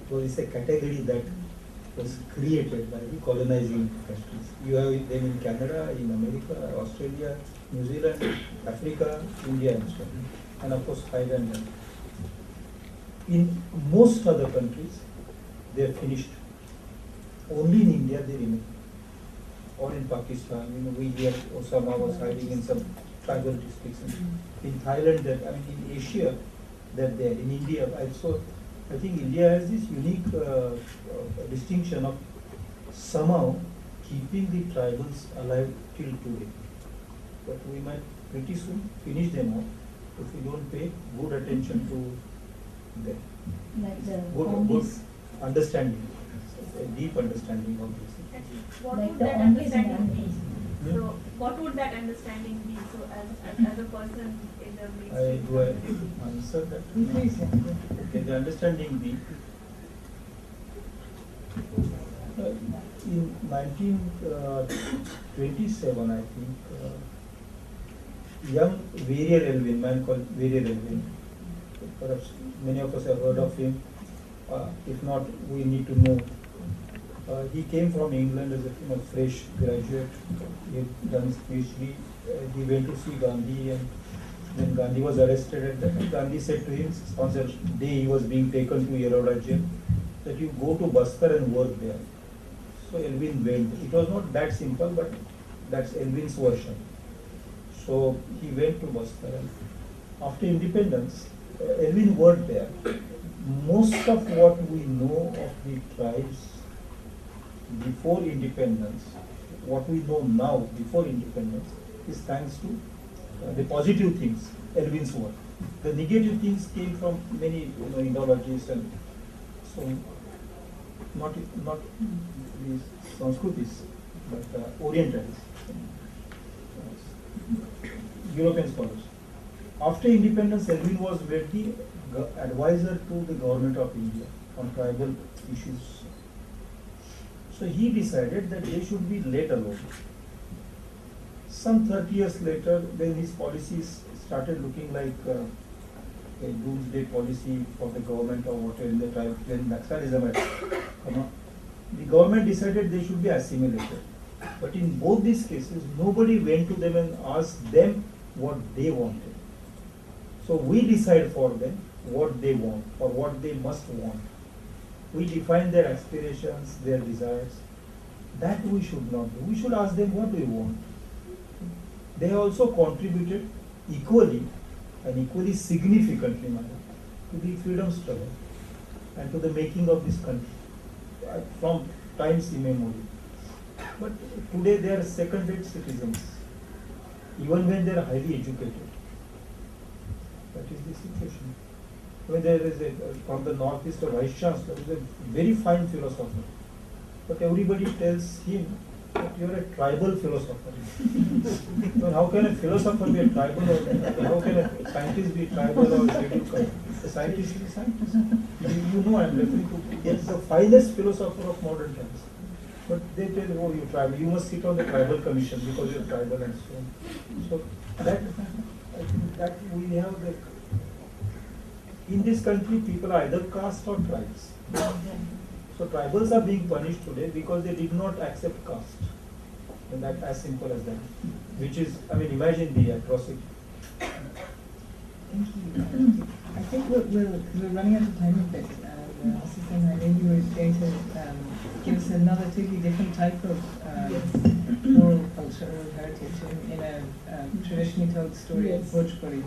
D: So it's a category that was created by the colonizing countries. You have them in Canada, in America, Australia, New Zealand, Africa, India, and so on. And of course, Thailand. In most other countries, they are finished. Only in India they remain. Or in Pakistan, we hear Osama was hiding in some tribal districts. In Thailand, in Asia, that there. In India, I think India has this unique distinction of somehow keeping the tribals alive till today. But we might pretty soon finish them off if we don't pay good attention to them.
C: Like the
D: good
C: Congress.
D: understanding, a deep understanding of this.
M: What
C: Like
M: would
C: the
M: that
C: Congress
M: understanding be?
C: man.
M: So, what would that understanding be? So, as a person in the
D: Do I answer that?
A: Please, yeah.
D: Okay, the understanding be in 1927, I think, young Varier Elvin, man called Varier Elvin, perhaps many of us have heard of him. If not, we need to know. He came from England as a fresh graduate. He had done his PhD. He went to see Gandhi, and then Gandhi was arrested at that time. Gandhi said to him on the day he was being taken to Yeroda jail that you go to Bastar and work there. So Elvin went. It was not that simple, but that's Elvin's version. So he went to Bastar, and after independence, Elvin worked there. Most of what we know of the tribes before independence, what we know now before independence, is thanks to the positive things, Elvin's work. The negative things came from many ideologies and so not these Sanskritis, but Orientals, European scholars. After independence, Elvin was made the advisor to the government of India on tribal issues. So he decided that they should be let alone. Some 30 years later, when his policies started looking like a doomsday policy for the government or whatever in the tribe, when Naxalism had come up, the government decided they should be assimilated. But in both these cases, nobody went to them and asked them what they wanted. So we decide for them what they want or what they must want. We define their aspirations, their desires. That we should not do. We should ask them what we want. They have also contributed equally and equally significantly to the freedom struggle and to the making of this country from times immemorial. But today they are second-rate citizens, even when they are highly educated. That is the situation. When there is from the northeast, a vice chancellor, who is a very fine philosopher, but everybody tells him that you are a tribal philosopher. Well, how can a philosopher be a tribal, or how can a scientist be tribal or scheduled? A scientist is a scientist. You know I am referring to the finest philosopher of modern times. But they tell, oh, you're tribal, you must sit on the tribal commission because you're tribal and so on. So that, I think that we have the, in this country, people are either caste or tribes. So tribals are being punished today because they did not accept caste. And that as simple as that. Which is, I mean, imagine the atrocity.
A: Thank you. I think we're running out of time a bit. Assistant, I know you were going to give us another totally different type of oral culture, oral heritage in a traditionally told story of Bhojpuri.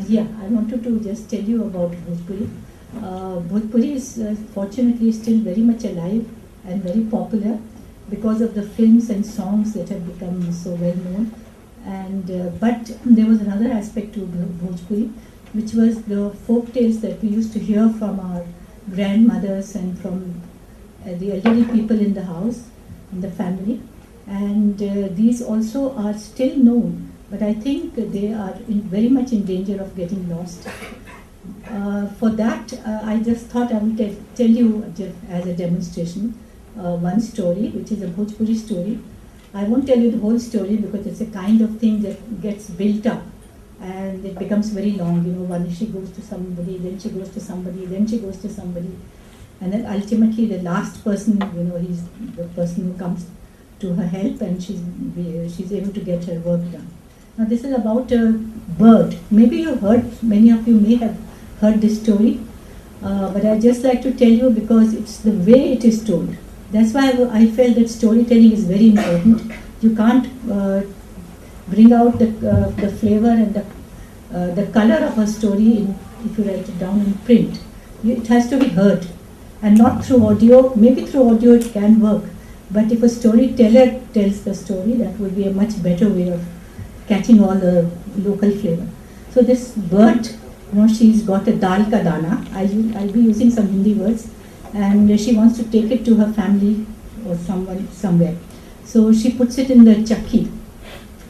C: Yeah, I wanted to just tell you about Bhojpuri. Bhojpuri is fortunately still very much alive and very popular because of the films and songs that have become so well known. And but there was another aspect to Bhojpuri, which was the folk tales that we used to hear from our grandmothers and from the elderly people in the house, in the family. And these also are still known, but I think they are very much in danger of getting lost. For that, I just thought I would tell you as a demonstration one story, which is a Bhojpuri story. I won't tell you the whole story because it's a kind of thing that gets built up and it becomes very long. You know, one she goes to somebody, then she goes to somebody, then she goes to somebody, and then ultimately the last person, you know, he's the person who comes to her help, and she's able to get her work done. Now this is about a bird. Maybe you heard, many of you may have heard this story, but I just like to tell you because it's the way it is told. That's why I felt that storytelling is very important. You can't bring out the flavor and the color of a story if you write it down in print. It has to be heard, and not through audio. Maybe through audio it can work, but if a storyteller tells the story, that would be a much better way of catching all the local flavor. So this bird she's got a dal ka dana. I'll be using some Hindi words, and she wants to take it to her family or someone somewhere. So she puts it in the chakki,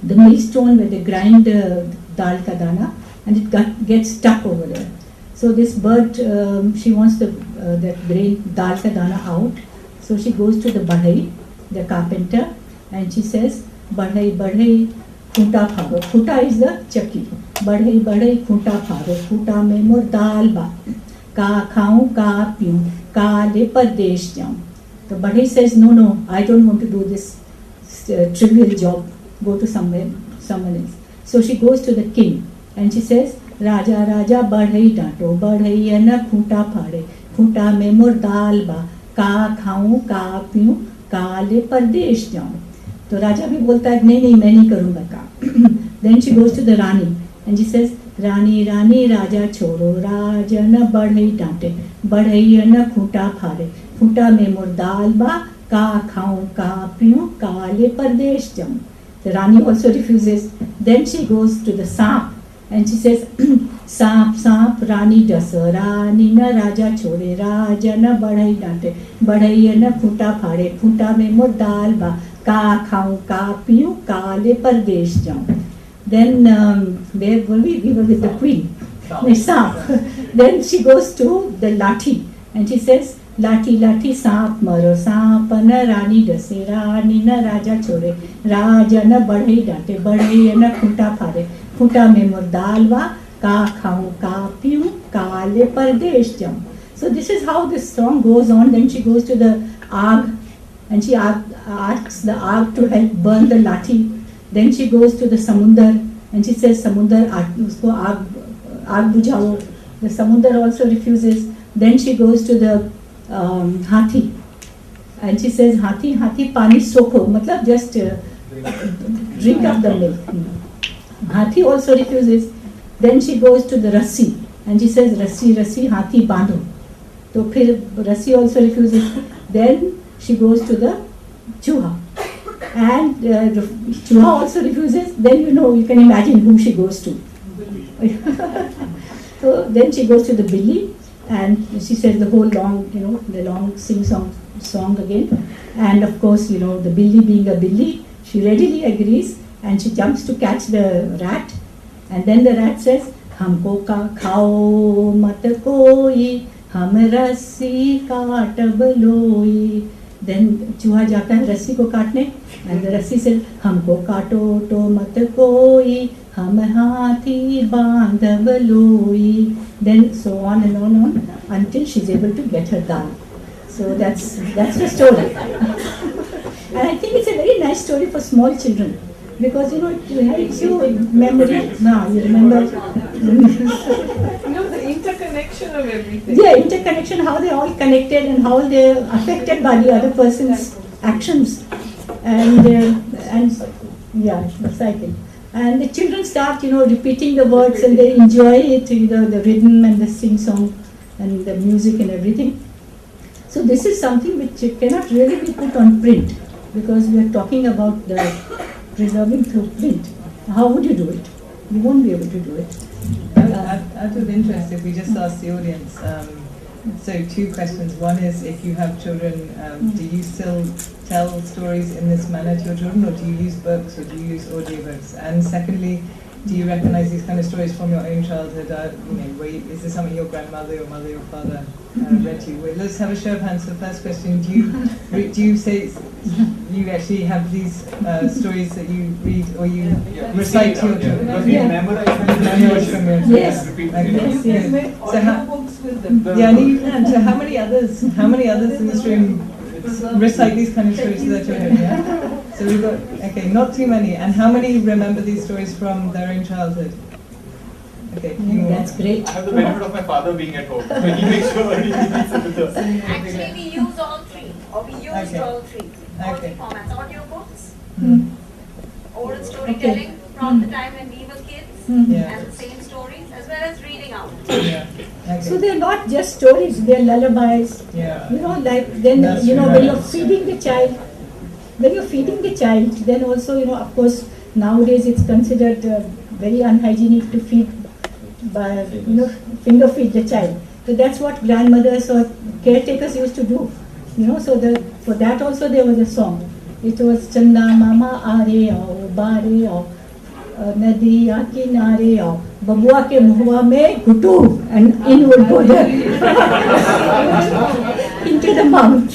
C: the millstone where they grind dal ka dana, and it gets stuck over there. So this bird, she wants that grain dal ka dana out. So she goes to the badhai, the carpenter, and she says, "Badhai, badhai, khuta pharo." Khuta is the chakki. "Badhai, badhai, khuta pharo. Khuta mein mor dal ba. Ka khaun, ka piyun, ka le pardesh jaun." The badhai says, "No, I don't want to do this trivial job. Go to someone else." So she goes to the king, and she says, "Raja, Raja, badhai dato, badhai na khuta phare. Khuta mein mor dal ba. का खाऊं का पीऊं काले परदेश जाऊं." तो राजा भी बोलता है नहीं मैं नहीं करूँगा काम. Then she goes to the Rani and she says, "रानी रानी राजा छोड़ो, राजा न बढ़ई डांटे, बढ़ई न खूंटा फाड़े, खूंटा में मोर दाल बा, का खाऊं का पीऊं काले परदेश जाऊं." The Rani also refuses. Then she goes to the सांप and she says, "सांप सांप रानी डस, रानी न राजा छोड़े, राजा न बढ़ई डांटे, बढ़ई न खूंटा फाड़े, खूंटा में मोर दाल बा, का खाऊं का पीऊं काले परदेश जाऊं." Then where were we? We were with the queen. सांप. Then she goes to the लाठी and she says, "लाठी लाठी सांप मरो, सांप न रानी डसे, रानी न राजा छोड़े, राजा न बढ़ई डांटे, बढ़ई न खूंटा फाड़े, खूंटा में मोर दाल बा, का खाऊं का पीऊं काले परदेश जाऊं." So this is how this song goes on. Then she goes to the आग and she asks the आग to help burn the लाठी. Then she goes to the समुंदर and she says, "समुंदर उसको आग बुझाओ." The समुंदर also refuses. Then she goes to the हाथी and she says, "हाथी हाथी पानी सोखो," मतलब just drink up the milk. Hathi also refuses. Then she goes to the rassi and she says, "Rassi rassi hathi bandho." So फिर rassi also refuses. Then she goes to the chuha and chuha also refuses. Then you can imagine who she goes to. So then she goes to the billy and she says the whole long, the long song again. And of course, the billy being a billy, she readily agrees. And she jumps to catch the rat, and then the rat says, "हमको का खाओ मत कोई, हम रस्सी काटब लोई." Then चूहा जाता है रस्सी को काटने, and the रस्सी says, "हमको काटो तो मत कोई, हम हाथी बांधब लोई." Then so on and on until she's able to get her dal. So that's the story. And I think it's a very nice story for small children. Because it helps you memory. Now you remember.
A: The interconnection of everything.
C: Yeah, interconnection, how they're all connected and how they're affected by the other person's actions. And the cycle. And the children start, repeating the words and they enjoy it, the rhythm and the sing song and the music and everything. So this is something which cannot really be put on print because we are talking about the preserving through print. How would you do it? You won't be able to do it.
A: Out of interest, if we just ask the audience, so 2 questions. One is, if you have children, do you still tell stories in this manner to your children, or do you use books, or do you use audiobooks? And secondly, do you recognize these kind of stories from your own childhood? Is this something your grandmother, your mother, your father read to you? Well, let's have a show of hands. The first question: do you say you actually have these stories that you read or you recite to your children? Memorize from your children.
C: Yes.
A: Yes. So you can. So how many others in this room recite these kind of stories to their children? Yeah. So we've got not too many. And how many remember these stories from their own childhood? Okay,
C: that's great.
F: I have the benefit of my father being at home. So he makes sure he reads it.
M: Actually, we use all three, or we used all three formats: audiobooks, oral storytelling from the time when we were kids, and the same stories, as well as reading out.
C: So they're not just stories; they're lullabies. When you're feeding the child. Then also, of course, nowadays it's considered very unhygienic to feed finger feed the child. So that's what grandmothers or caretakers used to do. So for that also there was a song. It was Chanda Mama Aare Aao, Baare Aao, Nadiya Kinare Aao, Babua ke Muhwa mein Gutu, and in would go there into the mouth.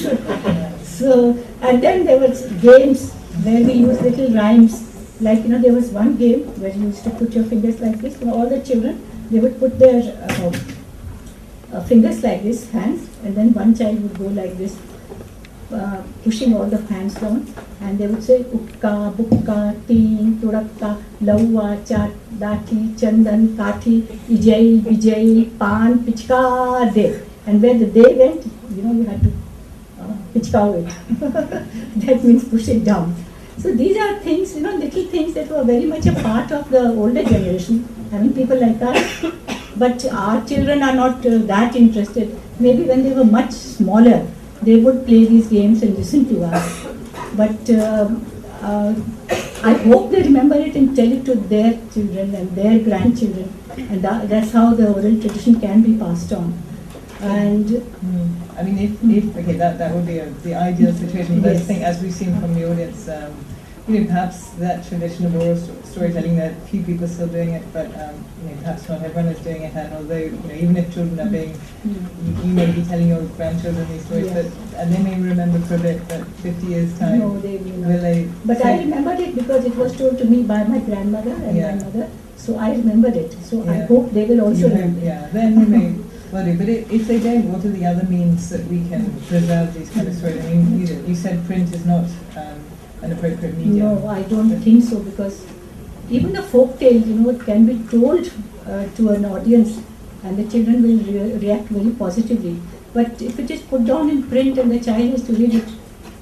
C: So, and then there was games where we used little rhymes. Like, there was one game where you used to put your fingers like this. All the children, they would put their fingers like this, hands, and then one child would go like this, pushing all the hands down, and they would say Ukka, Bukka, Teen, Turakka, Lawa, Chat, Dati, Chandan, Kati, Ijay, Vijay, Pan, Pichka, De. And where the day went, you had to pichka it. That means push it down. So these are things, little things that were very much a part of the older generation, having people like us. But our children are not that interested. Maybe when they were much smaller, they would play these games and listen to us. But I hope they remember it and tell it to their children and their grandchildren. And that's how the oral tradition can be passed on. And
A: I mean, if okay, that would be the ideal situation. But I think, as we've seen from the audience, perhaps that tradition of oral storytelling, there are a few people still doing it, but perhaps not everyone is doing it. And although even if children are being, you may be telling your grandchildren these stories, and they may remember for a bit, but 50 years time,
C: no, they will not. But I remembered it because it was told to me by my grandmother and my mother, so I remembered it. So I hope they will also remember.
A: Yeah, then you may. Well, but if they don't, what are the other means that we can preserve these kind of stories? I mean, you said print is not an appropriate medium.
C: No, I don't think so, because even the folk tale, it can be told to an audience and the children will react very positively. But if it is put down in print and the child has to read it,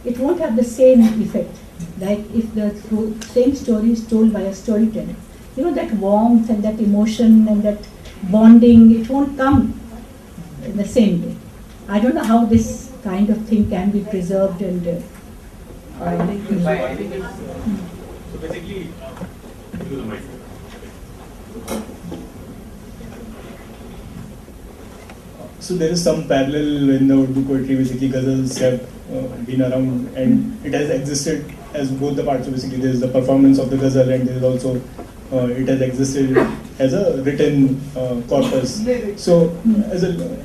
C: it won't have the same effect. Like if the same story is told by a storyteller. That warmth and that emotion and that bonding, it won't come in the same way. I don't know how this kind of thing can be preserved and
F: So basically, do the mic.
L: So there is some parallel in the Urdu poetry. Basically, ghazals have been around and it has existed as both the parts. So basically, there is the performance of the ghazal and there is also it has existed as a written corpus. So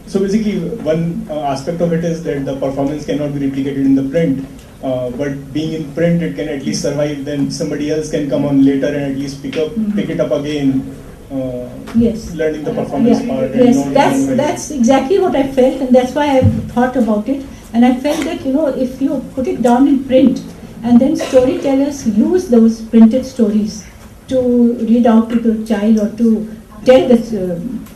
L: basically, one aspect of it is that the performance cannot be replicated in the print. But being in print, it can at least survive. Then somebody else can come on later and at least pick it up again. Learning the performance part.
C: Yes, that's exactly what I felt, and that's why I thought about it. And I felt that if you put it down in print, and then storytellers use those printed stories to read out to the child or to tell the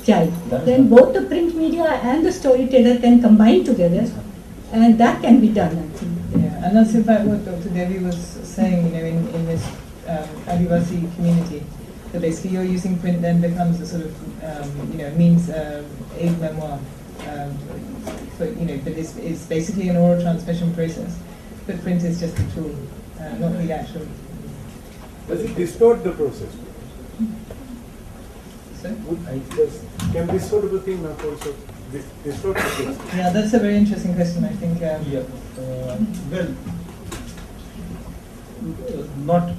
C: child, then both the print media and the storyteller can combine together, and that can be done, I think.
A: Yeah, and that's in fact what Dr. Devi was saying, in this Adivasi community, that basically you're using print then becomes a sort of, means aid memoir, but it's basically an oral transmission process, but print is just a tool, not the actual.
E: Does it distort the process? Can this sort of a thing not also distort the process?
A: Yeah, that's a very interesting question, I think.
D: Not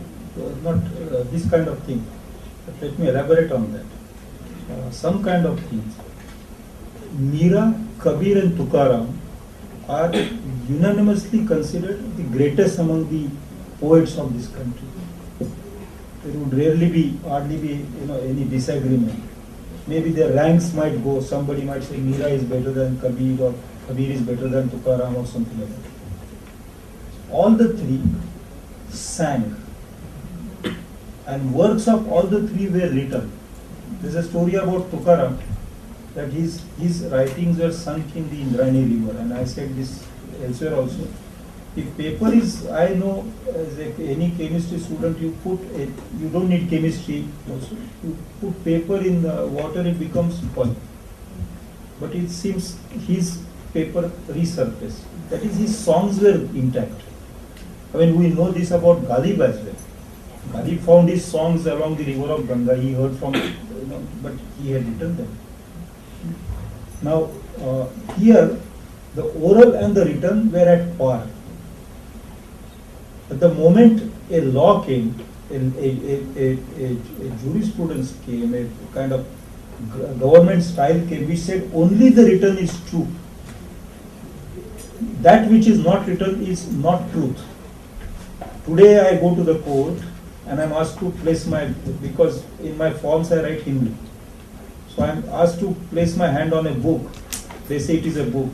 D: this kind of thing. But let me elaborate on that. Some kind of things. Mira, Kabir and Tukaram are unanimously considered the greatest among the poets of this country. There would hardly be any disagreement. Maybe their ranks might go, somebody might say Mira is better than Kabir or Kabir is better than Tukaram or something like that. All the three sang, and works of all the three were written. There's a story about Tukaram that his writings were sunk in the Indrayani river, and I said this elsewhere also. If paper is, I know as any chemistry student, you don't need chemistry also. You put paper in the water, it becomes pulp. But it seems his paper resurfaced. That is, his songs were intact. I mean, we know this about Ghalib as well. Ghalib found his songs along the river of Ganga. He heard from but he had written them. Now, here, the oral and the written were at par. At the moment a law came, a jurisprudence came, a kind of government style came, which said only the written is true. That which is not written is not truth. Today I go to the court and I am asked to place because in my forms I write Hindi. So I am asked to place my hand on a book. They say it is a book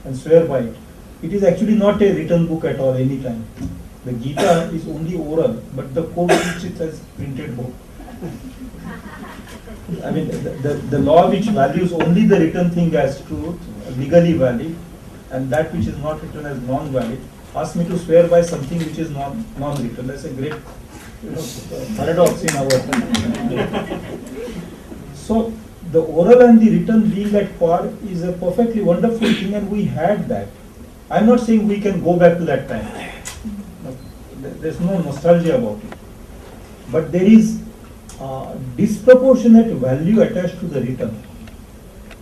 D: and swear by it. It is actually not a written book at all, any time. The Gita is only oral, but the court treats it as printed book. I mean, the law which values only the written thing as truth, legally valid, and that which is not written as non-valid, asks me to swear by something which is non-written. That's a great paradox in our time. So, the oral and the written being at par is a perfectly wonderful thing, and we had that. I'm not saying we can go back to that time. There's no nostalgia about it. But there is disproportionate value attached to the written.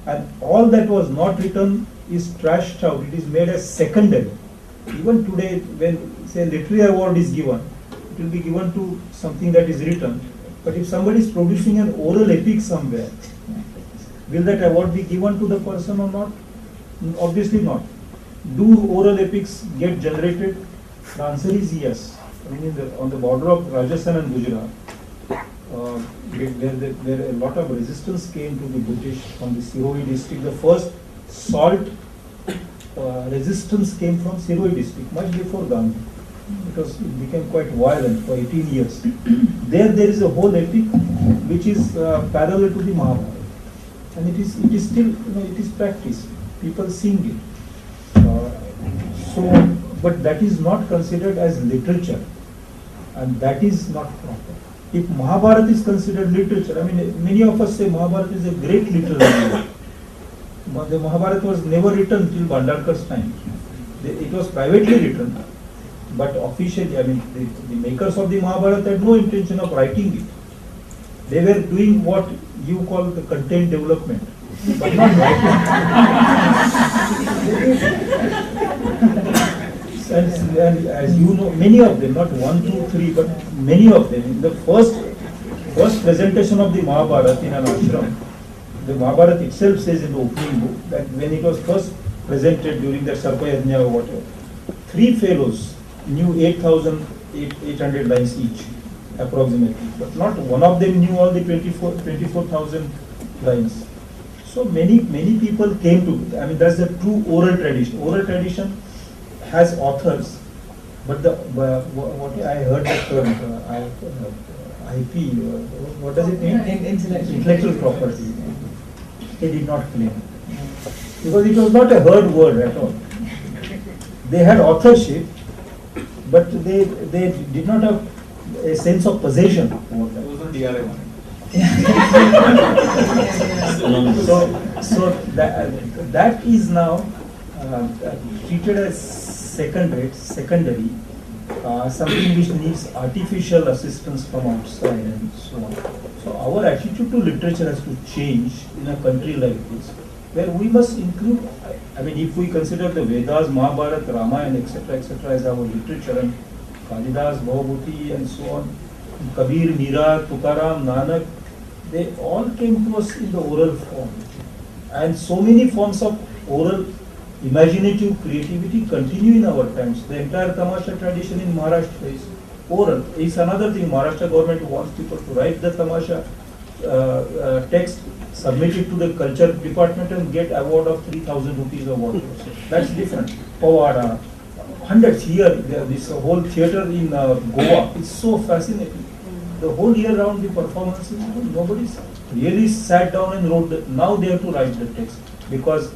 D: And all that was not written is trashed out. It is made as secondary. Even today, when, say, literary award is given, it will be given to something that is written. But if somebody is producing an oral epic somewhere, will that award be given to the person or not? Obviously not. Do oral epics get generated? The answer is yes. I mean, on the border of Rajasthan and Gujarat, where a lot of resistance came to the British from the Siroi district. The first salt resistance came from Siroi district, much before Gandhi, because it became quite violent for 18 years. There is a whole epic which is parallel to the Mahabharata, and it is still, it is practiced. People sing it. But that is not considered as literature, and that is not proper. If Mahabharata is considered literature, I mean, many of us say Mahabharata is a great literary work. But the Mahabharata was never written till Bhandarkar's time. It was privately written, but officially, I mean, the makers of the Mahabharata had no intention of writing it. They were doing what you call the content development, but not writing. And as you know, many of them, not 1, 2, 3, but many of them, in the first presentation of the Mahabharata in an ashram, the Mahabharata itself says in the opening book that when it was first presented during the Sarpayajna or whatever, 3 fellows knew 8,800 lines each, approximately. But not one of them knew all the 24,000 lines. So many people came to, I mean, that's the true oral tradition. Oral tradition has authors, but what I heard that term, IP, what does it mean? Intellectual property. They did not claim, because it was not a heard word at all. They had authorship, but they did not have a sense of possession over that.
K: It was on DRI one.
D: So that is now treated as secondary, something which needs artificial assistance from outside and so on. So our attitude to literature has to change in a country like this, where we must include, I mean, if we consider the Vedas, Mahabharata, Ramayana, etc., as our literature, and Kalidas, Bhavabhuti, and so on, Kabir, Mira, Tukaram, Nanak, they all came to us in the oral form. And so many forms of oral imaginative creativity continue in our times. The entire Tamasha tradition in Maharashtra is oral. It's another thing. Maharashtra government wants people to write the Tamasha text, submit it to the culture department and get award of 3,000 rupees or whatever. So that's different. Pawada, hundreds here. This whole theatre in Goa is so fascinating. The whole year round the performances, nobody's really sat down and wrote that. Now they have to write the text because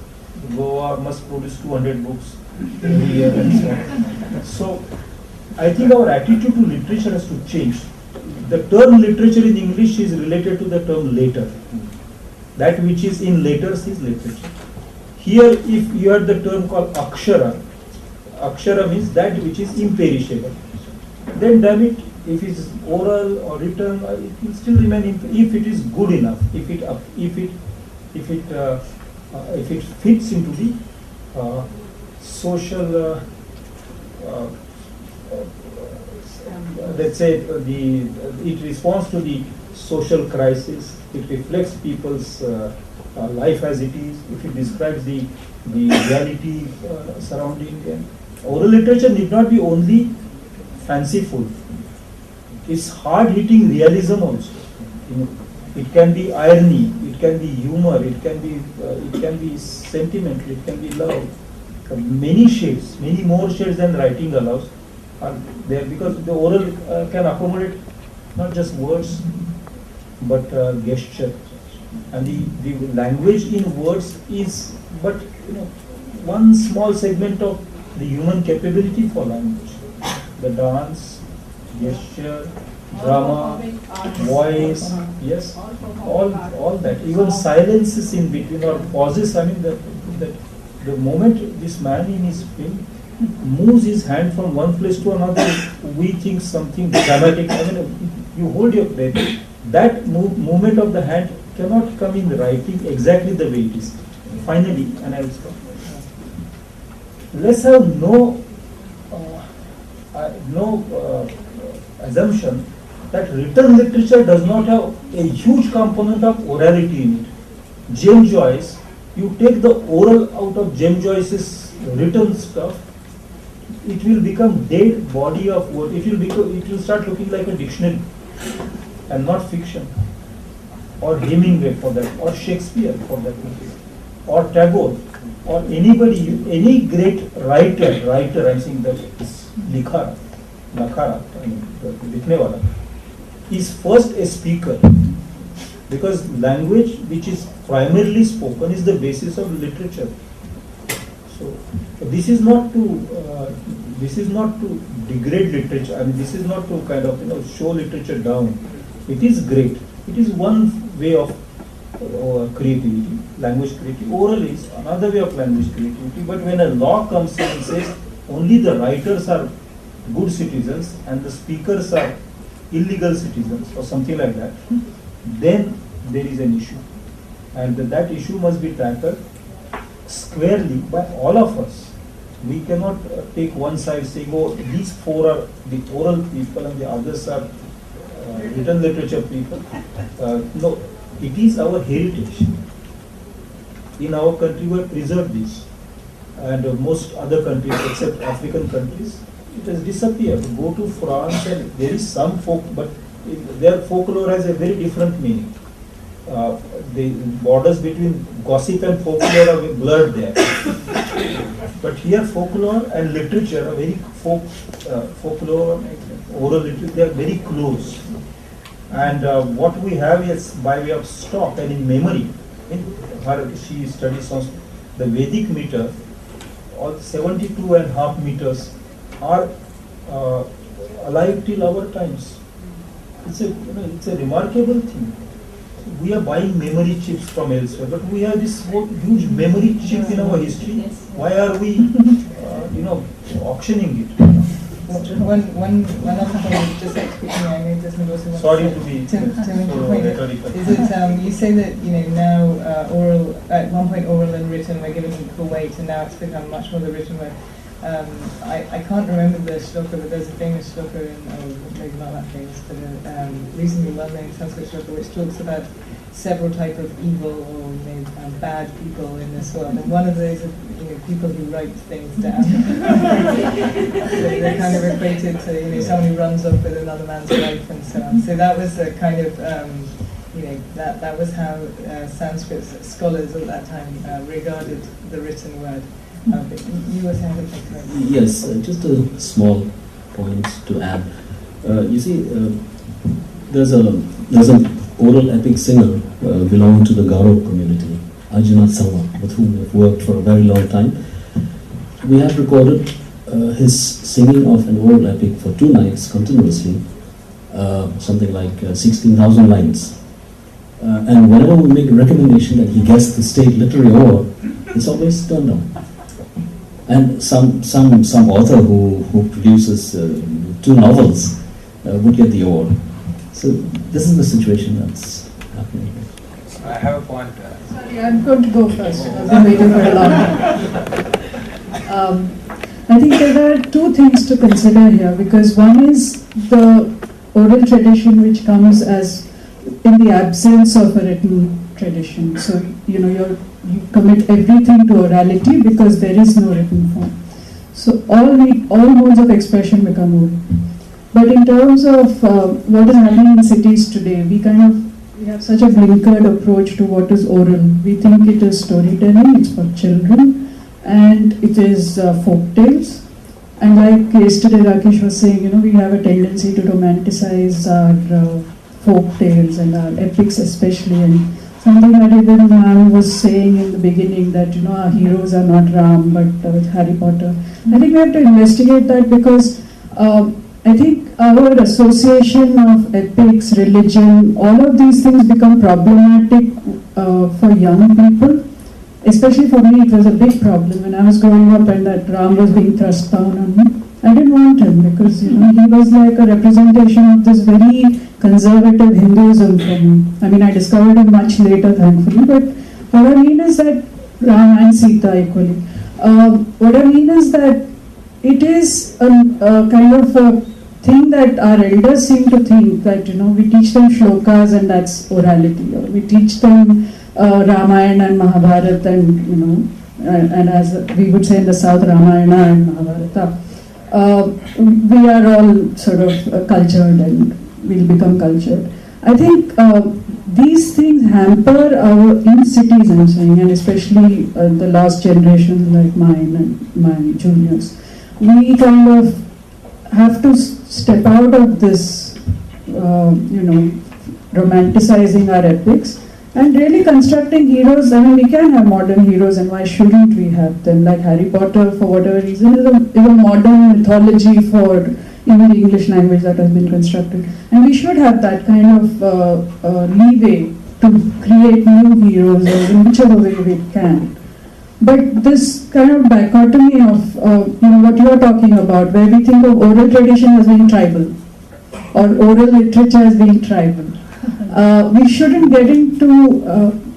D: Goa must produce 200 books every year and so on. So I think our attitude to literature has to change. The term literature in English is related to the term later. That which is in letters is literature. Here, if you had the term called akshara, akshara means that which is imperishable. Then damn it, if it's oral or written, it will still remain if it is good enough, if it fits into the social, let's say it responds to the social crisis, it reflects people's life as it is, if it describes the reality surrounding them. Oral literature need not be only fanciful. It's hard-hitting realism also. It can be irony, it can be humor, it can be sentimental, it can be love. Many shades, many more shades than writing allows are there, because the oral can accommodate not just words but gesture, and the language in words is but one small segment of the human capability for language. The dance, gesture, drama, voice, yes, all that. Even silences in between or pauses. I mean, the moment this man in his film moves his hand from one place to another, we think something dramatic. I mean, you hold your breath. That movement of the hand cannot come in writing exactly the way it is. Finally, and I will stop. Let's have no assumption that written literature does not have a huge component of orality in it. James Joyce, you take the oral out of James Joyce's written stuff, it will become dead body of word. It will start looking like a dictionary and not fiction. Or Hemingway for that, or Shakespeare for that matter, or Tagore, or anybody, any great writer, I'm saying that is Likhara, I mean, likhne wala, is first a speaker, because language which is primarily spoken is the basis of literature. So this is not to degrade literature. I mean, this is not to kind of show literature down. It is great. It is one way of creativity, language creativity. Oral is another way of language creativity. But when a law comes in and says only the writers are good citizens and the speakers are illegal citizens or something like that, then there is an issue. And that issue must be tackled squarely by all of us. We cannot take one side saying, oh, these four are the oral people and the others are written literature people. No, it is our heritage. In our country we have preserved this, and most other countries except African countries, it has disappeared. Go to France and there is some folk, but their folklore has a very different meaning. The borders between gossip and folklore are blurred there. But here folklore and literature are very folklore, oral literature, they are very close. And what we have is by way of stock and in memory. She studies the Vedic meter, all 72.5 meters are alive till our times. It's a remarkable thing. We are buying memory chips from elsewhere, but we have this huge memory chip in our history. Why are we, auctioning it?
A: One other thing, just speaking, I know this also wants
D: sorry to be
A: to make a point. Is it you say that now oral at one point oral and written were given equal weight, and now it's become much more the written word. I can't remember the shloka, but there's a famous shloka maybe not that famous, but a reasonably well-known Sanskrit shloka which talks about several types of evil or bad people in this world, and one of those are people who write things down. So they're kind of equated to someone who runs off with another man's wife and so on. So that was a kind of that was how Sanskrit scholars at that time regarded the written word. You were saying something.
B: Yes, just a small point to add. You see, there's an oral epic singer belonging to the Garo community, Ajnath Sawa, with whom we've worked for a very long time. We have recorded his singing of an oral epic for 2 nights continuously, something like 16,000 lines. And whenever we make a recommendation that he gets the state literary award, it's always turned down. And some author who produces 2 novels would get the award. So this is the situation that's happening.
K: I have a point.
I: Sorry, I'm going to go first. I've been waiting for a long time. I think there are two things to consider here, because one is the oral tradition which comes as in the absence of a written tradition. So, you commit everything to orality because there is no written form. So all modes of expression become oral. But in terms of what is happening in cities today, we have such a blinkered approach to what is oral. We think it is storytelling, it's for children, and it is folk tales. And like yesterday Rakesh was saying, we have a tendency to romanticize our folk tales and our epics especially. And something that even ma'am was saying in the beginning, that our heroes are not Ram but Harry Potter. I think we have to investigate that, because I think our association of epics, religion, all of these things become problematic for young people. Especially for me, it was a big problem when I was growing up and that Ram was being thrust down on me. I didn't want him because he was like a representation of this very conservative Hinduism for me. I mean, I discovered him much later, thankfully. But what I mean is that Ram and Sita equally. What I mean is that it is a kind of a thing that our elders seem to think that we teach them shlokas and that's orality, or we teach them Ramayana and Mahabharata, and and as we would say in the South, Ramayana and Mahabharata. We are all sort of cultured and we'll become cultured. I think these things hamper our in cities, I'm saying, and especially the last generation like mine and my juniors. We kind of have to step out of this, romanticizing our epics and really constructing heroes. I mean, we can have modern heroes, and why shouldn't we have them? Like Harry Potter, for whatever reason, is a modern mythology for even the English language that has been constructed. And we should have that kind of leeway to create new heroes in whichever way we can. But this kind of dichotomy of what you are talking about, where we think of oral tradition as being tribal, or oral literature as being tribal. We shouldn't get into,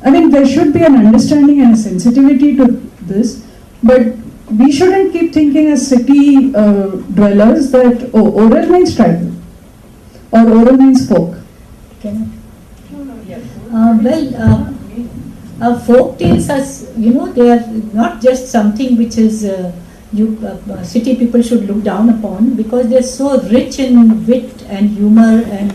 I: there should be an understanding and a sensitivity to this, but we shouldn't keep thinking as city dwellers that, oral means tribal, or oral means folk.
C: Folk tales are, they are not just something which is city people should look down upon, because they're so rich in wit and humor and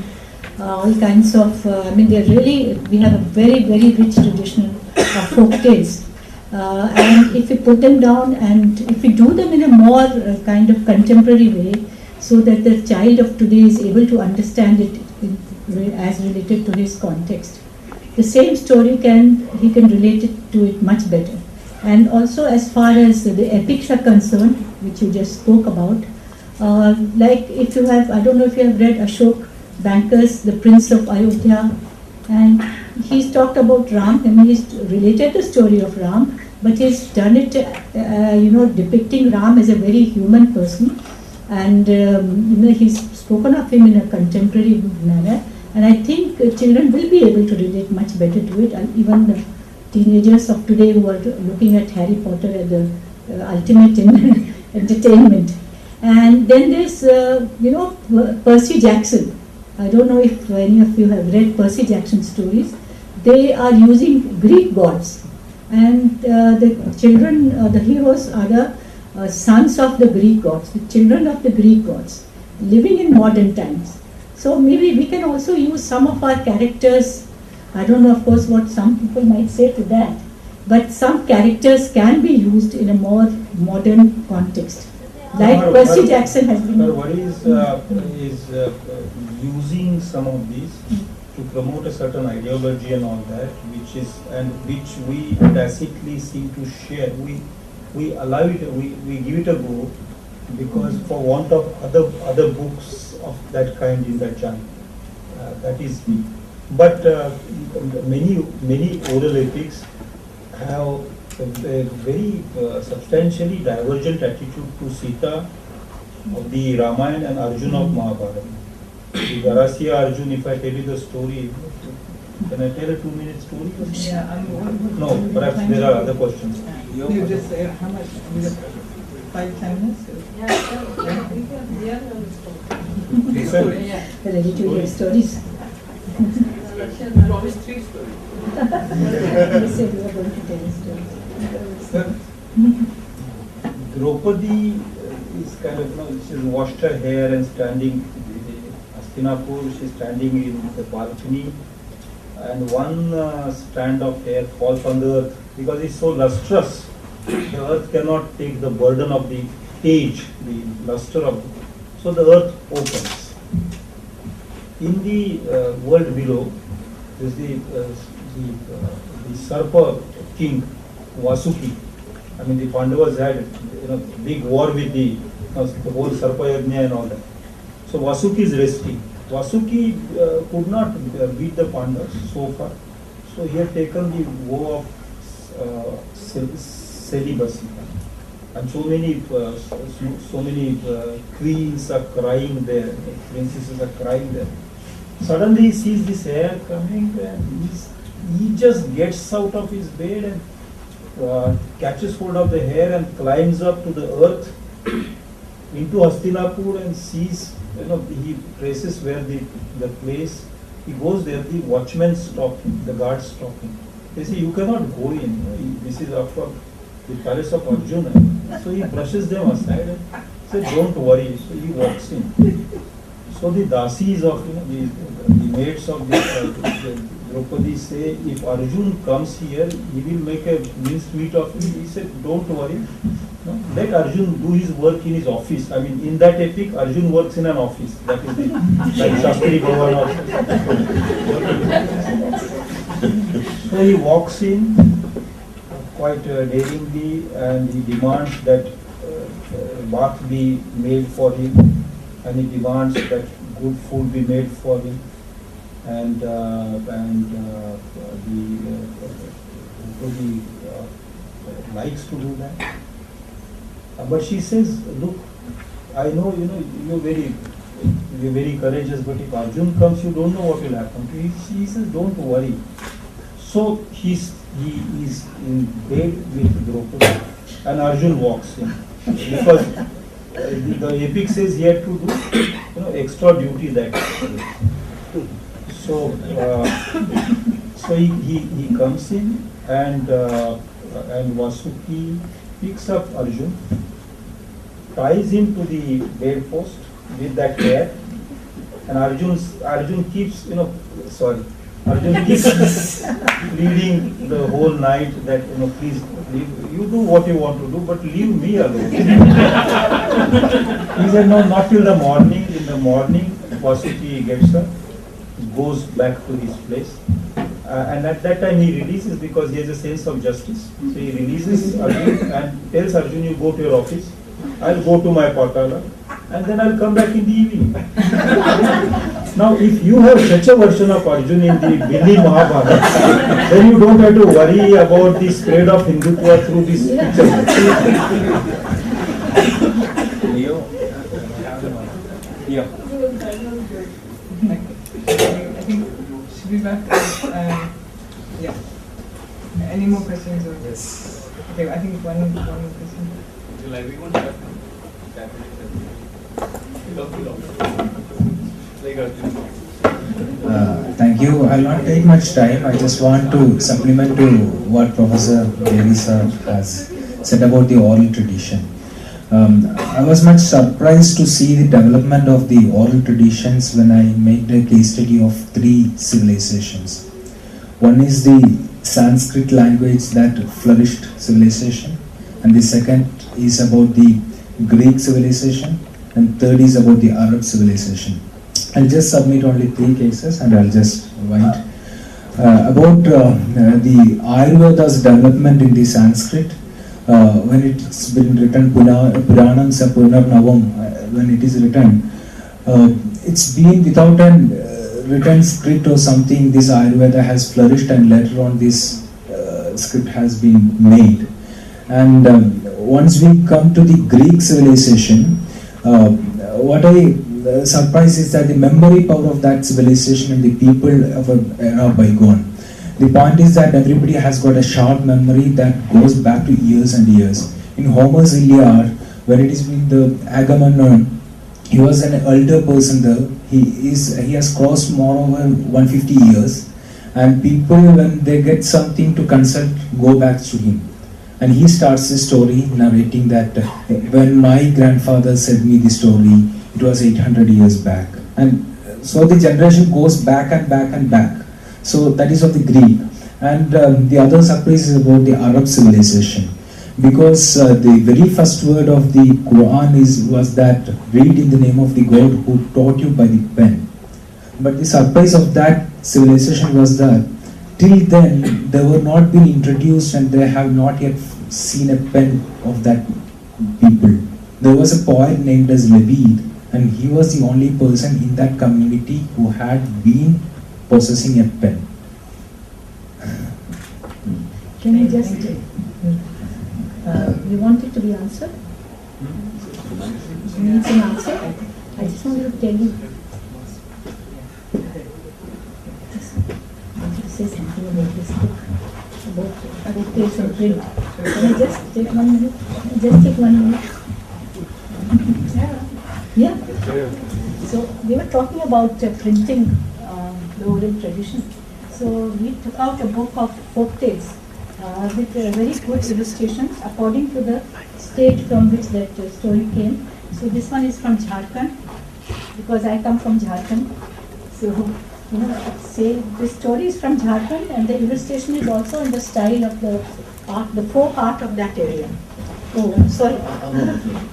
C: all kinds of, we have a very, very rich tradition of folk tales. And if we put them down and if we do them in a more kind of contemporary way, so that the child of today is able to understand it as related to his context, the same story he can relate it to it much better. And also, as far as the epics are concerned, which you just spoke about, like if you have, I don't know if you have read Ashok Banker's The Prince of Ayodhya, and he's talked about Ram. He's related the story of Ram, but he's done it, depicting Ram as a very human person, and he's spoken of him in a contemporary manner. And I think children will be able to relate much better to it, and even the teenagers of today who are looking at Harry Potter as the ultimate entertainment. And then there's, Percy Jackson. I don't know if any of you have read Percy Jackson stories. They are using Greek gods, and the children, the heroes are the sons of the Greek gods, the children of the Greek gods, living in modern times. So maybe we can also use some of our characters. I don't know, of course, what some people might say to that, but some characters can be used in a more modern context, like Percy Jackson has been.
D: What is using some of these to promote a certain ideology and all that, which we tacitly seem to share. We allow it, we give it a go, because for want of other books of that kind in that genre. That is me. But many oral epics have a very substantially divergent attitude to Sita of the Ramayana and Arjuna of Mahabharata. The Garasiya Arjun, if I tell you the story, can I tell a 2-minute story?
A: Yeah,
D: No, perhaps there are other questions.
A: You just say how much? 5-10 minutes?
C: Ready to hear stories?
F: Promise 3 stories.
C: You said you were going to tell stories.
D: Draupadi is kind of, she's washed her hair and standing in Hastinapur, she's standing in the balcony, and one strand of hair falls on the earth because it's so lustrous. The earth cannot take the burden of the age, the luster of it. So the earth opens. In the world below, is the Sarpa king, Vasuki. I mean, the Pandavas had big war with the whole Sarpa Yajna and all that. So Vasuki is resting. Vasuki could not beat the Pandavas so far. So he had taken the vow of celibacy. And so many queens are crying there, princesses are crying there. Suddenly he sees this hair coming and he just gets out of his bed and catches hold of the hair and climbs up to the earth into Hastinapur and sees, he traces where the place, he goes there, the watchmen stop him, the guards stop him. They say, you cannot go in, this is after the palace of Arjuna. So he brushes them aside and says, don't worry. So he walks in. So the dasis of, the maids of the Draupadi say, if Arjun comes here, he will make a minced meat of me. He said, don't worry. No? Let Arjun do his work in his office. I mean, in that epic, Arjun works in an office. That is the, like Shastri Bhavan office. So he walks in quite daringly and he demands that bath be made for him, and he demands that good food be made for him, and the likes to do that. But she says, look, I know you're very courageous, but if Arjun comes, you don't know what will happen. She says, don't worry. So he is in bed with Draupadi, and Arjun walks in because the epic says he had to do extra duty that day. So he comes in and Vasuki picks up Arjun, ties him to the bedpost with that hair, and Arjun keeps Arjun keeps pleading the whole night that please leave, you do what you want to do, but leave me alone. He said no, not till the morning. In the morning, Vasuki gets up, goes back to his place, and at that time he releases, because he has a sense of justice. So he releases Arjun and tells Arjun, you go to your office, I'll go to my Patala, and then I'll come back in the evening. Now, if you have such a version of Arjun in the Billi Mahabharata, then you don't have to worry about the spread of Hindutva through this picture.
A: I think should we wrap up? Yeah. Any more questions? Or? Yes. Okay, I think one more question.
F: Will everyone have
N: Thank you. I'll not take much time. I just want to supplement to what Professor Davis has said about the oral tradition. I was much surprised to see the development of the oral traditions when I made a case study of 3 civilizations. One is the Sanskrit language that flourished civilization, and the second is about the Greek civilization, and third is about the Arab civilization. I'll just submit only 3 cases and I'll just wind. About the Ayurveda's development in the Sanskrit, when it's been written, Puranam Sapurnar Navam, when it is written, it's been without a written script or something. This Ayurveda has flourished, and later on this script has been made. And once we come to the Greek civilization, what I the surprise is that the memory power of that civilization and the people of a era bygone. The point is that everybody has got a sharp memory that goes back to years and years. In Homer's Iliad, when it is with the Agamemnon, he was an elder person there. He has crossed more over 150 years, and people, when they get something to consult, go back to him. And he starts the story narrating that when my grandfather said me the story, it was 800 years back. And so the generation goes back and back and back. So that is of the Greek. And the other surprise is about the Arab civilization. Because the very first word of the Quran was that read in the name of the God who taught you by the pen. But the surprise of that civilization was that till then they were not been introduced and they have not yet seen a pen of that people. There was a poet named as Labid, and he was the only person in that community who had been possessing a pen.
C: Can I just... you want it to be answered? Needs an answer? I just wanted to tell you. Just wanted to say something about this book, about page and print. Can I just take 1 minute? Just take 1 minute. Yeah. So we were talking about printing the oral tradition. So we took out a book of folk tales with very good illustrations according to the state from which that story came. So this one is from Jharkhand, because I come from Jharkhand. So, you know, say the story is from Jharkhand and the illustration is also in the style of the art, the folk art of that area. Oh, I'm sorry.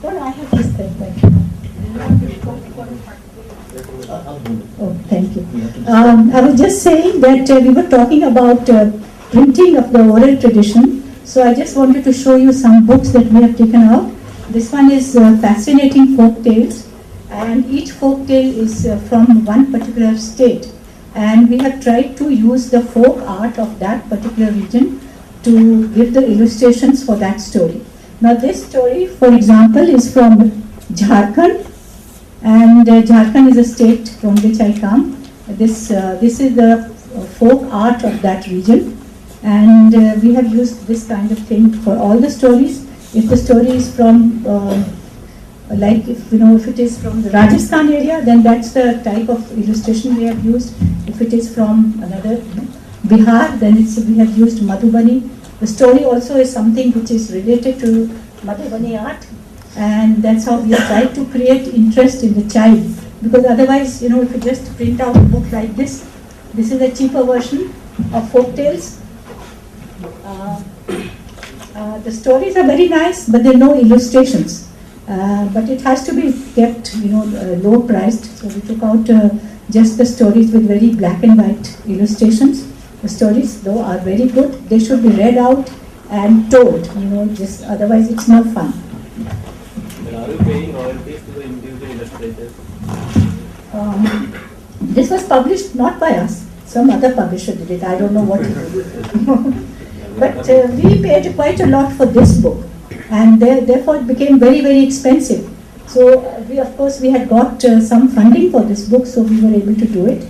C: Well, I have this thing. Oh, thank you. I was just saying that we were talking about printing of the oral tradition. So I just wanted to show you some books that we have taken out. This one is Fascinating Folk Tales, and each folk tale is from one particular state. And we have tried to use the folk art of that particular region to give the illustrations for that story. Now this story, for example, is from Jharkhand, and Jharkhand is a state from which I come. This is the folk art of that region, and we have used this kind of thing for all the stories. If the story is from, like if it is from the Rajasthan area, then that's the type of illustration we have used. If it is from another Bihar, then we have used Madhubani. The story also is something which is related to Madhubani art, and that's how we have tried to create interest in the child. Because otherwise, if you just print out a book like this is a cheaper version of folk tales. The stories are very nice, but there are no illustrations. But it has to be kept, low priced. So we took out just the stories with very black and white illustrations. The stories, though, are very good. They should be read out and told. Just otherwise it's no fun.
O: But are you paying royalties to the individual illustrators?
C: This was published not by us. Some other publisher did it. I don't know what it is. But we paid quite a lot for this book, and therefore it became very, very expensive. So we, of course, we had got some funding for this book, so we were able to do it.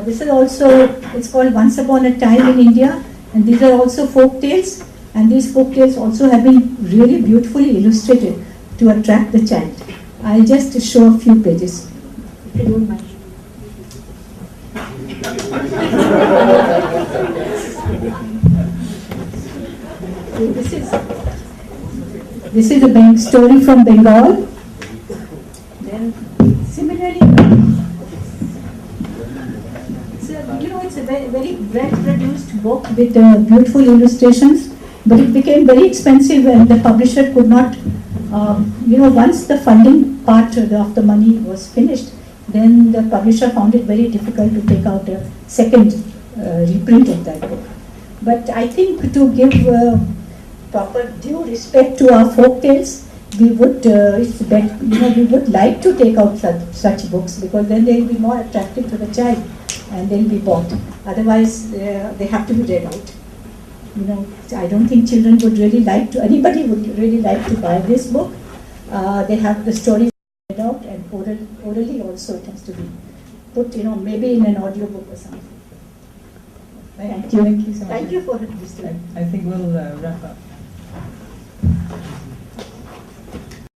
C: This is also, it's called Once Upon a Time in India, and these are also folk tales, and these folk tales also have been really beautifully illustrated to attract the child. I'll just show a few pages, if you don't mind. This is a story from Bengal. Then similarly, it's a very, very well-produced book with beautiful illustrations, but it became very expensive, and the publisher could not. Once the funding part of the money was finished, then the publisher found it very difficult to take out a second reprint of that book. But I think to give proper due respect to our folk tales, we would we would like to take out such books, because then they will be more attractive to the child and they'll be bought. Otherwise, they have to be read out. I don't think children would really like to. Anybody would really like to buy this book. They have the stories. read out, and orally also it has to be put, maybe in an audio book or something.
A: Thank you. Thank you so much.
C: Thank you for this.
A: I think we'll wrap up.